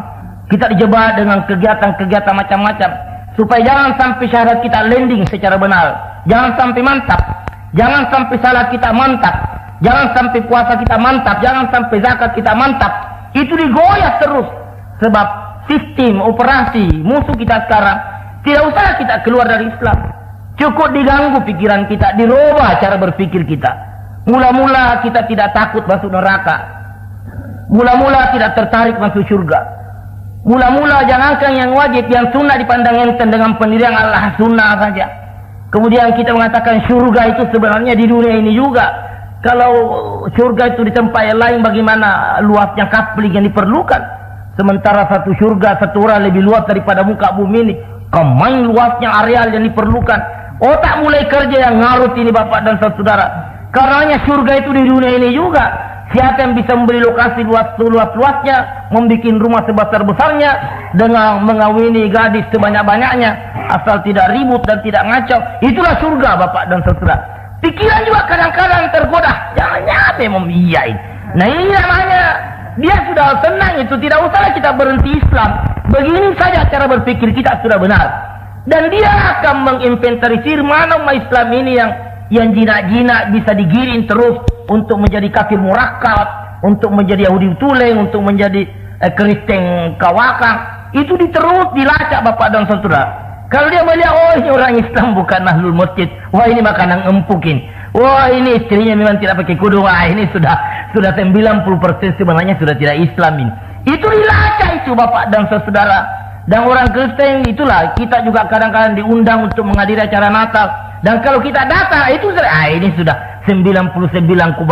Kita dijebak dengan kegiatan-kegiatan macam-macam. Supaya jangan sampai syahadat kita landing secara benar. Jangan sampai mantap. Jangan sampai salat kita mantap. Jangan sampai puasa kita mantap. Jangan sampai zakat kita mantap. Itu digoyah terus. Sebab sistem operasi musuh kita sekarang, tidak usah kita keluar dari Islam. Cukup diganggu pikiran kita, dirubah cara berpikir kita. Mula-mula kita tidak takut masuk neraka. Mula-mula tidak tertarik masuk surga. Mula-mula jangankan yang wajib, yang sunnah dipandang enteng dengan pendirian Allah sunnah saja. Kemudian kita mengatakan surga itu sebenarnya di dunia ini juga. Kalau surga itu di tempat yang lain, bagaimana luasnya kapling yang diperlukan? Sementara satu surga, satu orang lebih luas daripada muka bumi ini. Kemain luasnya areal yang diperlukan. Otak mulai kerja yang ngarut ini Bapak dan Saudara. Karenanya surga itu di dunia ini juga. Siapa yang bisa membeli lokasi luas-luasnya, membuat rumah sebesar-besarnya, dengan mengawini gadis sebanyak-banyaknya, asal tidak ribut dan tidak ngacau, itulah surga Bapak dan Saudara. Pikiran juga kadang-kadang tergoda. Jangan-jangan memang iyain. Nah ini namanya, dia sudah senang itu, tidak usah kita berhenti Islam. Begini saja cara berpikir kita sudah benar. Dan dia akan menginventarisir mana umat Islam ini yang jinak-jinak bisa digiring terus untuk menjadi kafir murakkab, untuk menjadi Yahudi tuleng, untuk menjadi Kristen kawakang. Itu diterus dilacak Bapak dan Saudara. Kalau dia melihat, oh ini orang Islam bukan ahlul masjid, wah ini makanan empukin, wah ini istrinya memang tidak pakai kudu, wah ini sudah 90% sebenarnya sudah tidak Islam ini. Itu dilacak itu Bapak dan Saudara. Dan orang Kristen itulah, kita juga kadang-kadang diundang untuk menghadiri acara Natal. Dan kalau kita datang, itu ini sudah 99,5%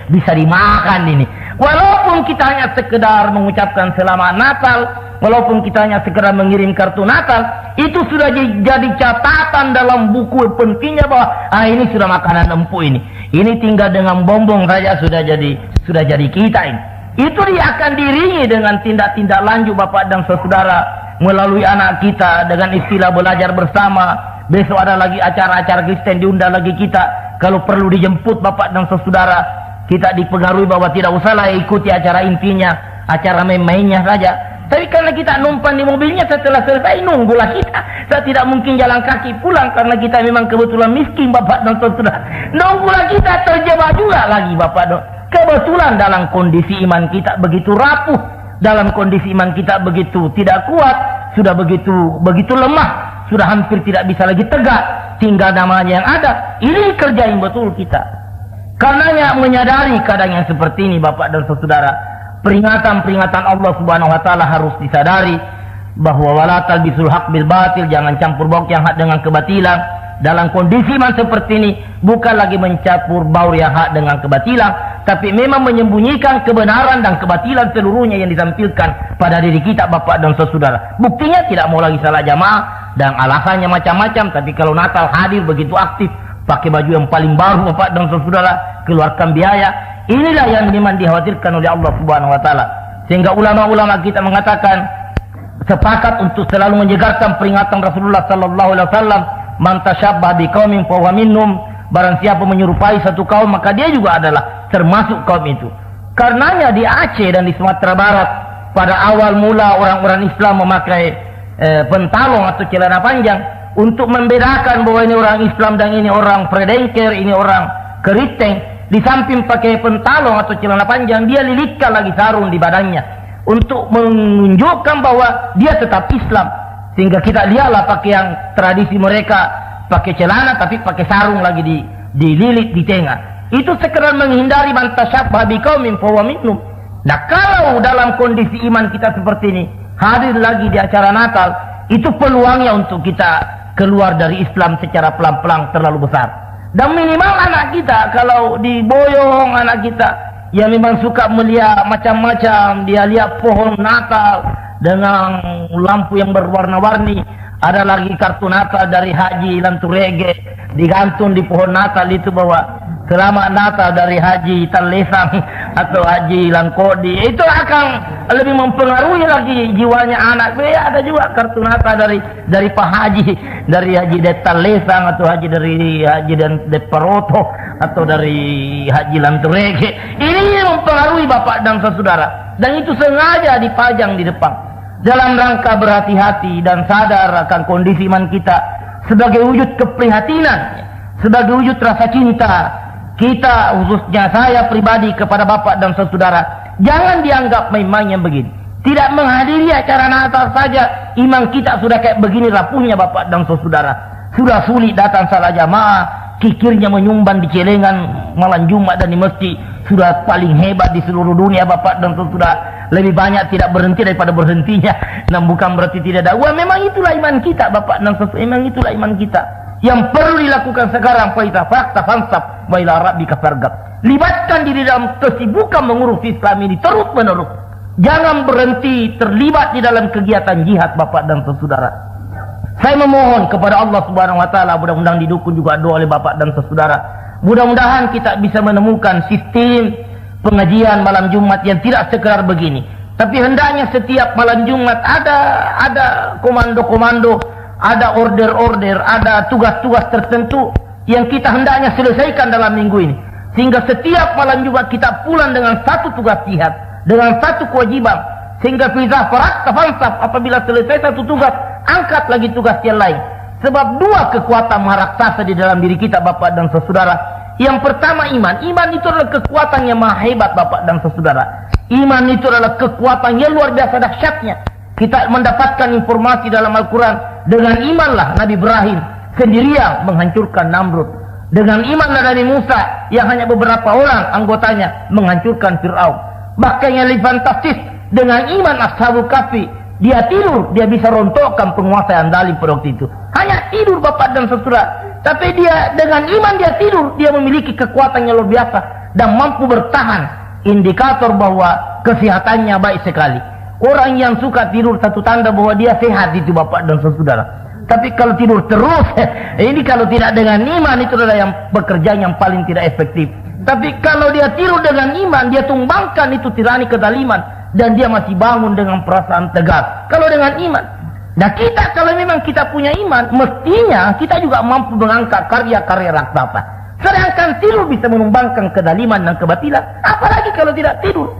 bisa dimakan ini. Walaupun kita hanya sekedar mengucapkan selamat Natal, walaupun kita hanya sekedar mengirim kartu Natal, itu sudah jadi catatan dalam buku pentingnya bahwa ini sudah makanan empuk ini. Ini tinggal dengan bombong saja sudah jadi kita ini. Itu dia akan diringi dengan tindak-tindak lanjut Bapak dan Saudara, melalui anak kita dengan istilah belajar bersama. Besok ada lagi acara-acara Kristen, diundang lagi kita. Kalau perlu dijemput Bapak dan Saudara, kita dipengaruhi bahwa tidak usahlah ikuti acara intinya, acara main-mainnya saja. Tapi karena kita numpang di mobilnya, setelah selesai nunggulah kita. Saya tidak mungkin jalan kaki pulang karena kita memang kebetulan miskin Bapak dan Saudara. Nunggulah kita terjebak juga lagi Bapak dan kebetulan dalam kondisi iman kita begitu rapuh, dalam kondisi iman kita begitu tidak kuat, sudah begitu lemah, sudah hampir tidak bisa lagi tegak, tinggal namanya yang ada. Ini kerja yang betul kita. Karenanya menyadari keadaan yang seperti ini Bapak dan Saudara, peringatan-peringatan Allah Subhanahu wa taala harus disadari bahwa wala talbisul haq bil batil, jangan campur baur yang hak dengan kebatilan. Dalam kondisi iman seperti ini bukan lagi mencampur baur yang hak dengan kebatilan, tapi memang menyembunyikan kebenaran dan kebatilan seluruhnya yang ditampilkan pada diri kita Bapak dan Saudara. Buktinya tidak mau lagi salat jamaah dan alasannya macam-macam, tapi kalau Natal hadir begitu aktif, pakai baju yang paling baru Bapak dan Saudara, keluarkan biaya. Inilah yang memang dikhawatirkan oleh Allah Subhanahu wa taala. Sehingga ulama-ulama kita mengatakan sepakat untuk selalu menyegarkan peringatan Rasulullah sallallahu alaihi wasallam, man tasyabbah biqaumin fa huwa minhum. Barang siapa menyerupai satu kaum, maka dia juga adalah termasuk kaum itu. Karenanya di Aceh dan di Sumatera Barat pada awal mula orang-orang Islam memakai pentalong atau celana panjang untuk membedakan bahwa ini orang Islam dan ini orang predengker, ini orang Kristen. Di samping pakai pentalong atau celana panjang, dia lilitkan lagi sarung di badannya untuk menunjukkan bahwa dia tetap Islam. Sehingga kita lihatlah pakaian tradisi mereka, pakai celana tapi pakai sarung lagi dililit di tengah. Itu sekedar menghindari man tasyabbah biqaumin fa huwa minhum. Nah, kalau dalam kondisi iman kita seperti ini, hadir lagi di acara Natal, itu peluangnya untuk kita keluar dari Islam secara pelan-pelan terlalu besar. Dan minimal anak kita, kalau diboyong anak kita yang memang suka melihat macam-macam, dia lihat pohon Natal dengan lampu yang berwarna-warni, Ada lagi kartu Natal dari Haji Lanturege, digantung di pohon Natal itu bahwa selamat Natal dari Haji Talesang atau Haji Langkodi. Itu akan lebih mempengaruhi lagi jiwanya anak. Ada juga kartu Natal dari Pak Haji, dari Haji Talesang atau Haji dari Haji dan Paroto atau dari Haji Lanturege. Ini mempengaruhi bapak dan saudara, dan itu sengaja dipajang di depan dalam rangka berhati-hati dan sadar akan kondisi iman kita sebagai wujud keprihatinan, sebagai wujud rasa cinta kita, khususnya saya pribadi kepada bapak dan saudara. Jangan dianggap main-main yang begini. Tidak menghadiri acara Natal saja iman kita sudah kayak begini rapuhnya bapak dan saudara. Sudah sulit datang salat jamaah, kikirnya menyumbang di celengan malam Jumat dan di masjid sudah paling hebat di seluruh dunia bapak dan saudara. Lebih banyak tidak berhenti daripada berhentinya. Dan bukan berarti tidak ada. Wah, memang itulah iman kita bapak dan saudara. Memang itulah iman kita yang perlu dilakukan sekarang. Faida fakta fansab wa ila rabbika farghab. Libatkan diri dalam kesibukan mengurus Islam ini terus menerus. Jangan berhenti terlibat di dalam kegiatan jihad bapak dan saudara. Saya memohon kepada Allah Subhanahu wa taala, mudah-mudahan didukung juga doa oleh bapak dan saudara. Mudah-mudahan kita bisa menemukan sistem pengajian malam Jumat yang tidak sekedar begini, tapi hendaknya setiap malam Jumat ada komando-komando, ada order-order, ada tugas-tugas tertentu yang kita hendaknya selesaikan dalam minggu ini, sehingga setiap malam Jumat kita pulang dengan satu tugas jihad, dengan satu kewajiban, sehingga fizah farat tafansab, apabila selesai satu tugas angkat lagi tugas yang lain. Sebab dua kekuatan maharaksasa di dalam diri kita bapak dan saudara. Yang pertama iman. Iman itu adalah kekuatan yang maha hebat bapak dan saudara. Iman itu adalah kekuatan yang luar biasa dahsyatnya. Kita mendapatkan informasi dalam Al-Quran. Dengan imanlah Nabi Ibrahim sendirian menghancurkan Namrud. Dengan imanlah Nabi Musa yang hanya beberapa orang anggotanya menghancurkan Fir'aun. Bahkan yang lebih fantastis, dengan iman Ashabul Kahfi, dia tidur, dia bisa rontokkan penguasa yang zalim pada waktu itu. Hanya tidur bapak dan saudara. Tapi dia dengan iman dia tidur, dia memiliki kekuatan yang luar biasa dan mampu bertahan. Indikator bahwa kesehatannya baik sekali. Orang yang suka tidur satu tanda bahwa dia sehat itu bapak dan saudara. Tapi kalau tidur terus, ini kalau tidak dengan iman itu adalah yang pekerjaan yang paling tidak efektif. Tapi kalau dia tidur dengan iman, dia tumbangkan itu tirani kezaliman dan dia masih bangun dengan perasaan tegas. Kalau dengan iman. Nah kita kalau memang kita punya iman, mestinya kita juga mampu mengangkat karya-karya raksasa. Sedangkan tidur bisa menumbangkan kedaliman dan kebatilan, apalagi kalau tidak tidur.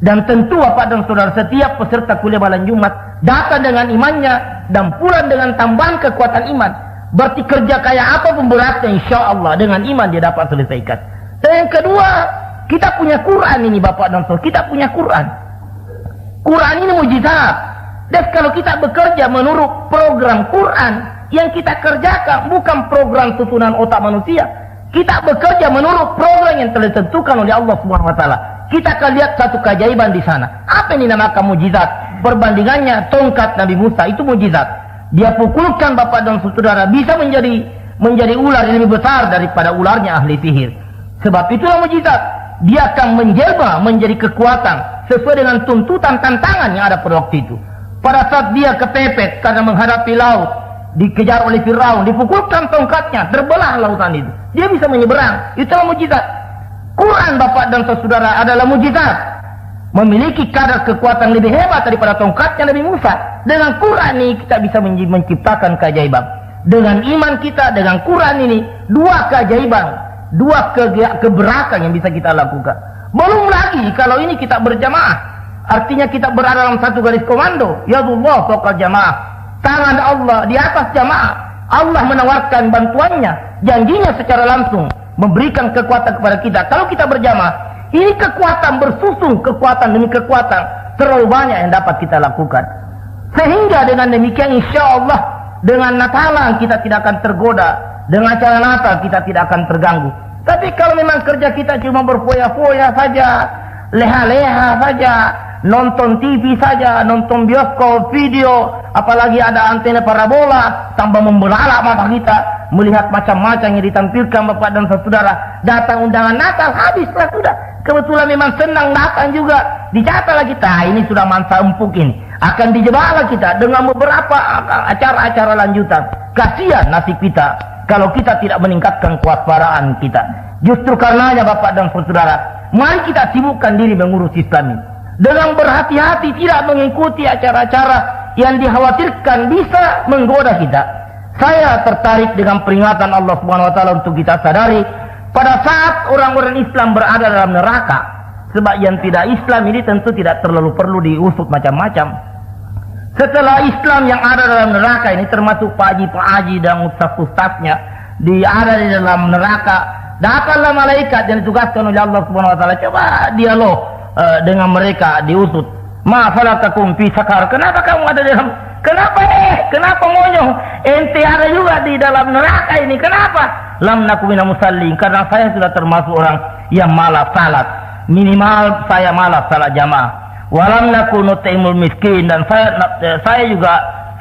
Dan tentu bapak dan saudara, setiap peserta kuliah malam Jumat datang dengan imannya dan pulang dengan tambahan kekuatan iman. Berarti kerja kayak apapun beratnya, insya Allah dengan iman dia dapat selesaikan. Dan yang kedua, kita punya Quran ini bapak dan saudara, kita punya Quran. Quran ini mujizat. Dan kalau kita bekerja menurut program Quran yang kita kerjakan, bukan program susunan otak manusia. Kita bekerja menurut program yang telah ditentukan oleh Allah Subhanahu wa taala. Kita akan lihat satu keajaiban di sana. Apa ini namakan mujizat? Perbandingannya tongkat Nabi Musa itu mujizat. Dia pukulkan bapak dan saudara bisa menjadi ular yang lebih besar daripada ularnya ahli sihir. Sebab itulah mujizat. Dia akan menjelma menjadi kekuatan sesuai dengan tuntutan tantangan yang ada pada waktu itu. Pada saat dia kepepet karena menghadapi laut, dikejar oleh Firaun, dipukulkan tongkatnya, terbelah lautan itu. Dia bisa menyeberang. Itulah mujizat. Quran bapak dan saudara adalah mujizat. Memiliki kadar kekuatan lebih hebat daripada tongkatnya Nabi Musa. Dengan Quran ini kita bisa menciptakan keajaiban. Dengan iman kita, dengan Quran ini, dua keajaiban, dua keberakan yang bisa kita lakukan. Belum lagi kalau ini kita berjamaah. Artinya kita berada dalam satu garis komando. Yadullah fawqa jamaah. Tangan Allah di atas jamaah. Allah menawarkan bantuannya, janjinya secara langsung memberikan kekuatan kepada kita. Kalau kita berjamaah, ini kekuatan bersusun, kekuatan demi kekuatan, terlalu banyak yang dapat kita lakukan. Sehingga dengan demikian insya Allah dengan Natalan kita tidak akan tergoda, dengan acara Natal kita tidak akan terganggu. Tapi kalau memang kerja kita cuma berfoya-foya saja, leha-leha saja, nonton TV saja, nonton bioskop, video, apalagi ada antena parabola, tambah membelalak mata kita, melihat macam-macam yang ditampilkan bapak dan saudara. Datang undangan Natal, habislah sudah. Kebetulan memang senang datang juga, dicatat lagi, ini sudah masa empuk ini. Akan dijebaklah kita dengan beberapa acara-acara lanjutan. Kasihan nasib kita kalau kita tidak meningkatkan kewaspadaan kita. Justru karenanya Bapak dan Saudara, mari kita sibukkan diri mengurus Islam ini. Dengan berhati-hati tidak mengikuti acara-acara yang dikhawatirkan bisa menggoda kita. Saya tertarik dengan peringatan Allah Subhanahu wa taala untuk kita sadari pada saat orang-orang Islam berada dalam neraka. Sebab yang tidak Islam ini tentu tidak terlalu perlu diusut macam-macam. Setelah Islam yang ada dalam neraka ini termasuk Pak Haji dan ustaz-ustaznya ada di dalam neraka, datanglah malaikat yang ditugaskan oleh Allah Subhanahu wa taala, coba dialog dengan mereka, diusut. Ma falakakum fi sakar? Kenapa kamu ada di dalam? Kenapa monyong? Ente ada juga di dalam neraka ini. Kenapa? Lam naku minal musallin, karena saya sudah termasuk orang yang malas salat. Minimal saya malas salat jamaah. Walam naku nut'imul miskin, dan saya juga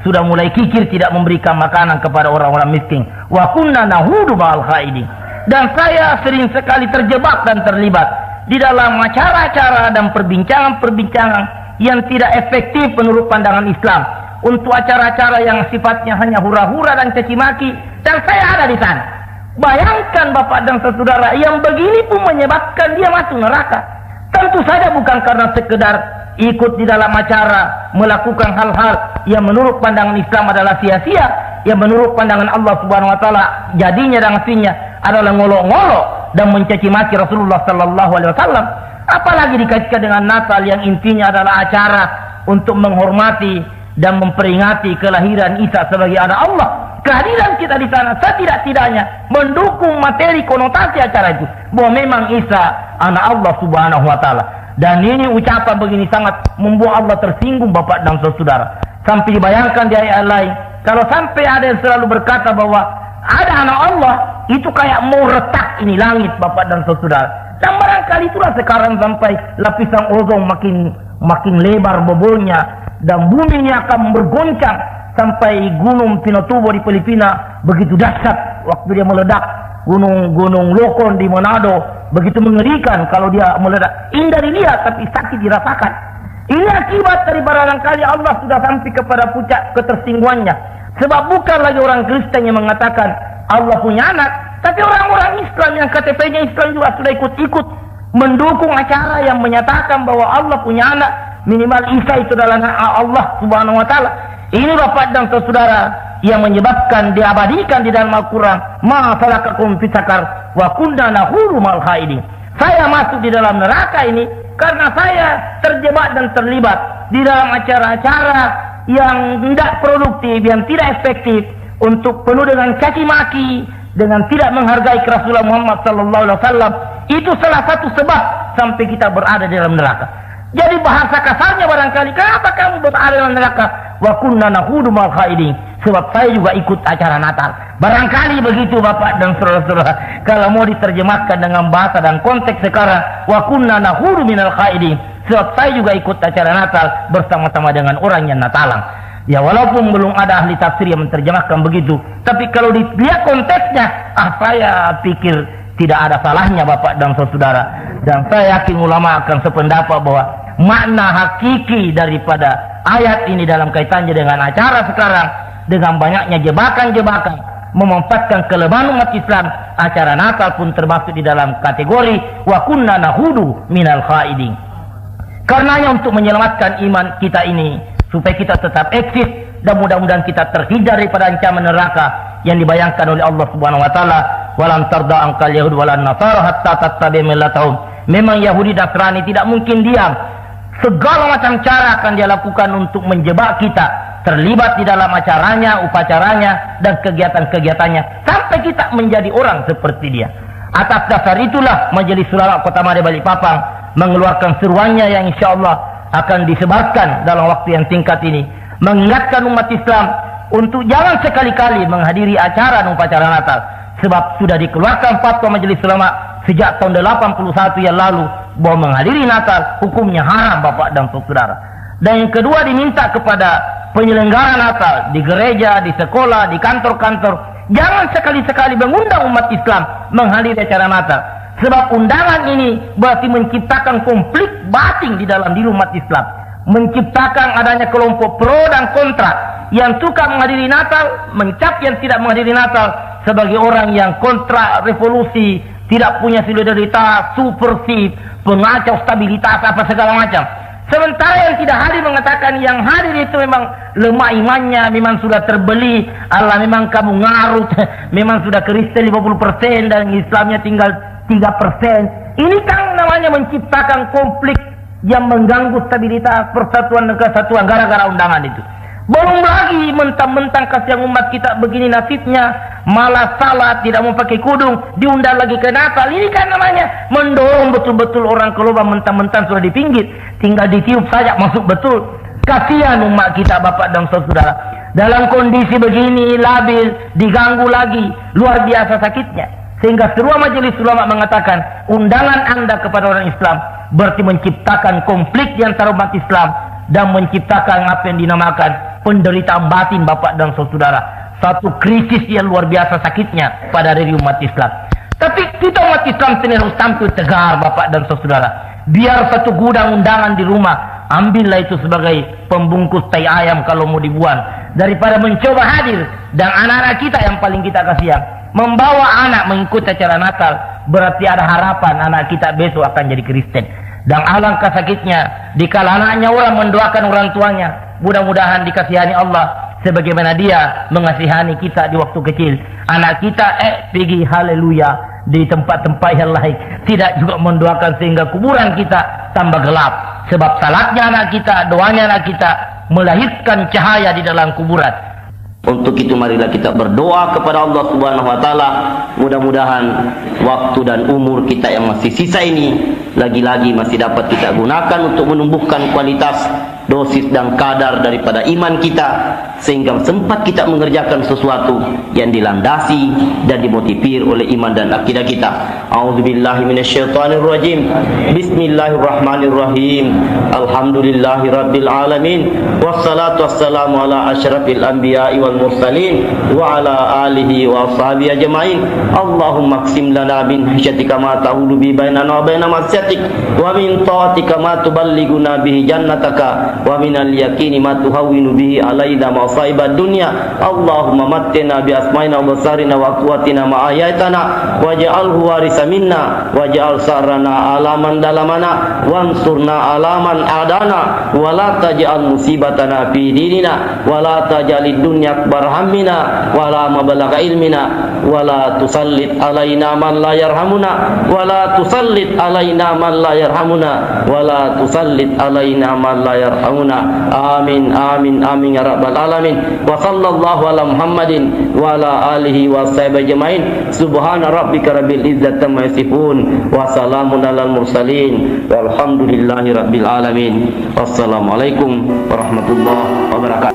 sudah mulai kikir tidak memberikan makanan kepada orang-orang miskin. Wa kunna nahudu ma'al khaidin, dan saya sering sekali terjebak dan terlibat di dalam acara-acara dan perbincangan-perbincangan yang tidak efektif menurut pandangan Islam, untuk acara-acara yang sifatnya hanya hura-hura dan caci maki, dan saya ada di sana. Bayangkan Bapak dan Saudara, yang begini pun menyebabkan dia masuk neraka. Tentu saja bukan karena sekedar ikut di dalam acara, melakukan hal-hal yang menurut pandangan Islam adalah sia-sia, yang menurut pandangan Allah Subhanahu wa taala jadinya dan hasilnya adalah ngolok-ngolok dan mencaci maki Rasulullah sallallahu alaihi wasallam. Apalagi dikaitkan dengan Natal yang intinya adalah acara untuk menghormati dan memperingati kelahiran Isa sebagai anak Allah. Kehadiran kita di sana setidak-tidaknya mendukung materi konotasi acara itu, bahwa memang Isa anak Allah Subhanahu wa taala. Dan ini ucapan begini sangat membuat Allah tersinggung Bapak dan Saudara. Sampai dibayangkan di ayat lain, kalau sampai ada yang selalu berkata bahwa ada anak Allah, itu kayak mau retak ini langit Bapak dan Saudara. Dan barangkali itulah sekarang sampai lapisan ozon makin lebar bobolnya, dan bumi ini akan bergoncang sampai gunung Pinatubo di Filipina begitu dahsyat waktu dia meledak. Gunung Lokon di Manado begitu mengerikan kalau dia meledak. Indah dilihat tapi sakit dirasakan. Ini akibat dari barangkali Allah sudah sampai kepada puncak ketersinggungannya. Sebab bukan lagi orang Kristen yang mengatakan Allah punya anak, tapi orang-orang Islam yang KTP-nya Islam juga sudah ikut-ikut mendukung acara yang menyatakan bahwa Allah punya anak. Minimal Isa itu adalah anak Allah Subhanahu wa taala. Ini Bapak dan Saudara yang menyebabkan diabadikan di dalam Al-Quran, ma salakakum fi sakar wa kunna nahuru ma'al khaidin. Saya masuk di dalam neraka ini karena saya terjebak dan terlibat di dalam acara-acara yang tidak produktif, yang tidak efektif, untuk penuh dengan caci maki, dengan tidak menghargai Rasulullah Muhammad sallallahu alaihi wasallam. Itu salah satu sebab sampai kita berada di dalam neraka. Jadi bahasa kasarnya barangkali, kenapa kamu berada dalam neraka? Wa kunna nahudu ma'al khaidin. Sebab saya juga ikut acara Natal. Barangkali begitu Bapak dan Saudara. Kalau mau diterjemahkan dengan bahasa dan konteks sekarang, wa kunna nahudu minal khaidin. Sebab saya juga ikut acara Natal bersama-sama dengan orang yang Natalan. Ya, walaupun belum ada ahli tafsir yang menerjemahkan begitu, tapi kalau dilihat konteksnya, saya pikir tidak ada salahnya Bapak dan Saudara. Dan saya yakin ulama akan sependapat bahwa makna hakiki daripada ayat ini dalam kaitannya dengan acara sekarang, dengan banyaknya jebakan-jebakan memanfaatkan kelemahan umat Islam, acara Natal pun termasuk di dalam kategori wa kunna nahudu minal khaidin. Karenanya untuk menyelamatkan iman kita ini, supaya kita tetap eksis dan mudah-mudahan kita terhindar daripada ancaman neraka yang dibayangkan oleh Allah Subhanahu wa taala, walan tarda angkal yahud walan nasara hatta tattabi millatahum. Memang Yahudi dan Nasrani tidak mungkin diam. Segala macam cara akan dia lakukan untuk menjebak kita terlibat di dalam acaranya, upacaranya, dan kegiatan-kegiatannya sampai kita menjadi orang seperti dia. Atas dasar itulah Majelis Ulama Kota Made Balikpapan mengeluarkan seruannya yang insyaallah akan disebarkan dalam waktu yang singkat ini, mengingatkan umat Islam untuk jangan sekali-kali menghadiri acara dan upacara Natal, sebab sudah dikeluarkan fatwa Majelis Ulama sejak tahun 81 yang lalu bahwa menghadiri Natal hukumnya haram Bapak dan Saudara. Dan yang kedua, diminta kepada penyelenggara Natal di gereja, di sekolah, di kantor-kantor, jangan sekali-sekali mengundang umat Islam menghadiri acara Natal, sebab undangan ini berarti menciptakan konflik batin di dalam diri umat Islam. menciptakan adanya kelompok pro dan kontra, yang suka menghadiri Natal mencap yang tidak menghadiri Natal sebagai orang yang kontra revolusi, tidak punya solidaritas, subversif, pengacau stabilitas apa segala macam. Sementara yang tidak hadir mengatakan yang hadir itu memang lemah imannya, memang sudah terbeli, Allah memang kamu ngarut, memang sudah Kristen 50% dan Islamnya tinggal 3%. Ini kan namanya menciptakan konflik yang mengganggu stabilitas persatuan dan kesatuan gara-gara undangan itu. Belum lagi mentang-mentang kasihan umat kita begini nasibnya, malah salat, tidak mau pakai kudung, diundang lagi ke Natal. Ini kan namanya mendorong betul-betul orang ke lubang, mentang-mentang sudah dipinggit, tinggal ditiup saja masuk betul. Kasihan umat kita Bapak dan Saudara. Dalam kondisi begini labil, diganggu lagi, luar biasa sakitnya. Sehingga seluruh majelis ulama mengatakan undangan Anda kepada orang Islam berarti menciptakan konflik di antara umat Islam dan menciptakan apa yang dinamakan penderitaan batin Bapak dan Saudara. Satu krisis yang luar biasa sakitnya pada diri umat Islam. Tapi kita umat Islam sendiri harus tampil tegar Bapak dan Saudara. Biar satu gudang undangan di rumah, ambillah itu sebagai pembungkus tai ayam kalau mau dibuang, daripada mencoba hadir dan anak-anak kita yang paling kita kasihan membawa anak mengikuti acara Natal, berarti ada harapan anak kita besok akan jadi Kristen. Dan alangkah sakitnya dikala anaknya orang mendoakan orang tuanya, mudah-mudahan dikasihani Allah sebagaimana dia mengasihani kita di waktu kecil. Anak kita pergi haleluya di tempat-tempat yang lain, tidak juga mendoakan sehingga kuburan kita tambah gelap. Sebab salatnya anak kita, doanya anak kita melahirkan cahaya di dalam kuburan. Untuk itu marilah kita berdoa kepada Allah Subhanahu wa taala, mudah-mudahan waktu dan umur kita yang masih sisa ini lagi-lagi masih dapat kita gunakan untuk menumbuhkan kualitas, dosis dan kadar daripada iman kita, sehingga sempat kita mengerjakan sesuatu yang dilandasi dan dimotivir oleh iman dan akidah kita. A'udzubillahi minasyaitonirrajim. Bismillahirrahmanirrahim. Alhamdulillahirabbil alamin. Wassalatu wassalamu ala asyrafil anbiya'i wal mursalin wa ala alihi wa ashabihi ajmain. Allahumma qsim lana min khashyatika ma tahulu bi bainana wa baina ma'siyatik, wa min ta'atika ma tuballighuna bihi jannataka, wa minal yaqini ma tuhawwinu bihi alaina masaibad dunya. Allahumma mattina bi asma'ina wa basarina wa quwwatina ma ahyaytana waj'alhu warisa minna waj'al sarana alaman dalamana wansurna alaman adana wa la taj'al musibatana fi dinina wa la taj'alid dunya akbar hammina wa la mablagha ilmina wa la tusallit alaina man la yarhamuna wa la tusallit alaina man la yarhamuna wa la tusallit alaina man la yarhamuna. Amin amin amin ya rabbal alamin. Wa sallallahu ala Muhammadin wa ala alihi wa sahbihi ajmain. Subhana rabbika rabbil izzati amma yasifun wa salamun alal mursalin walhamdulillahi rabbil alamin. Wassalamualaikum warahmatullahi wabarakatuh.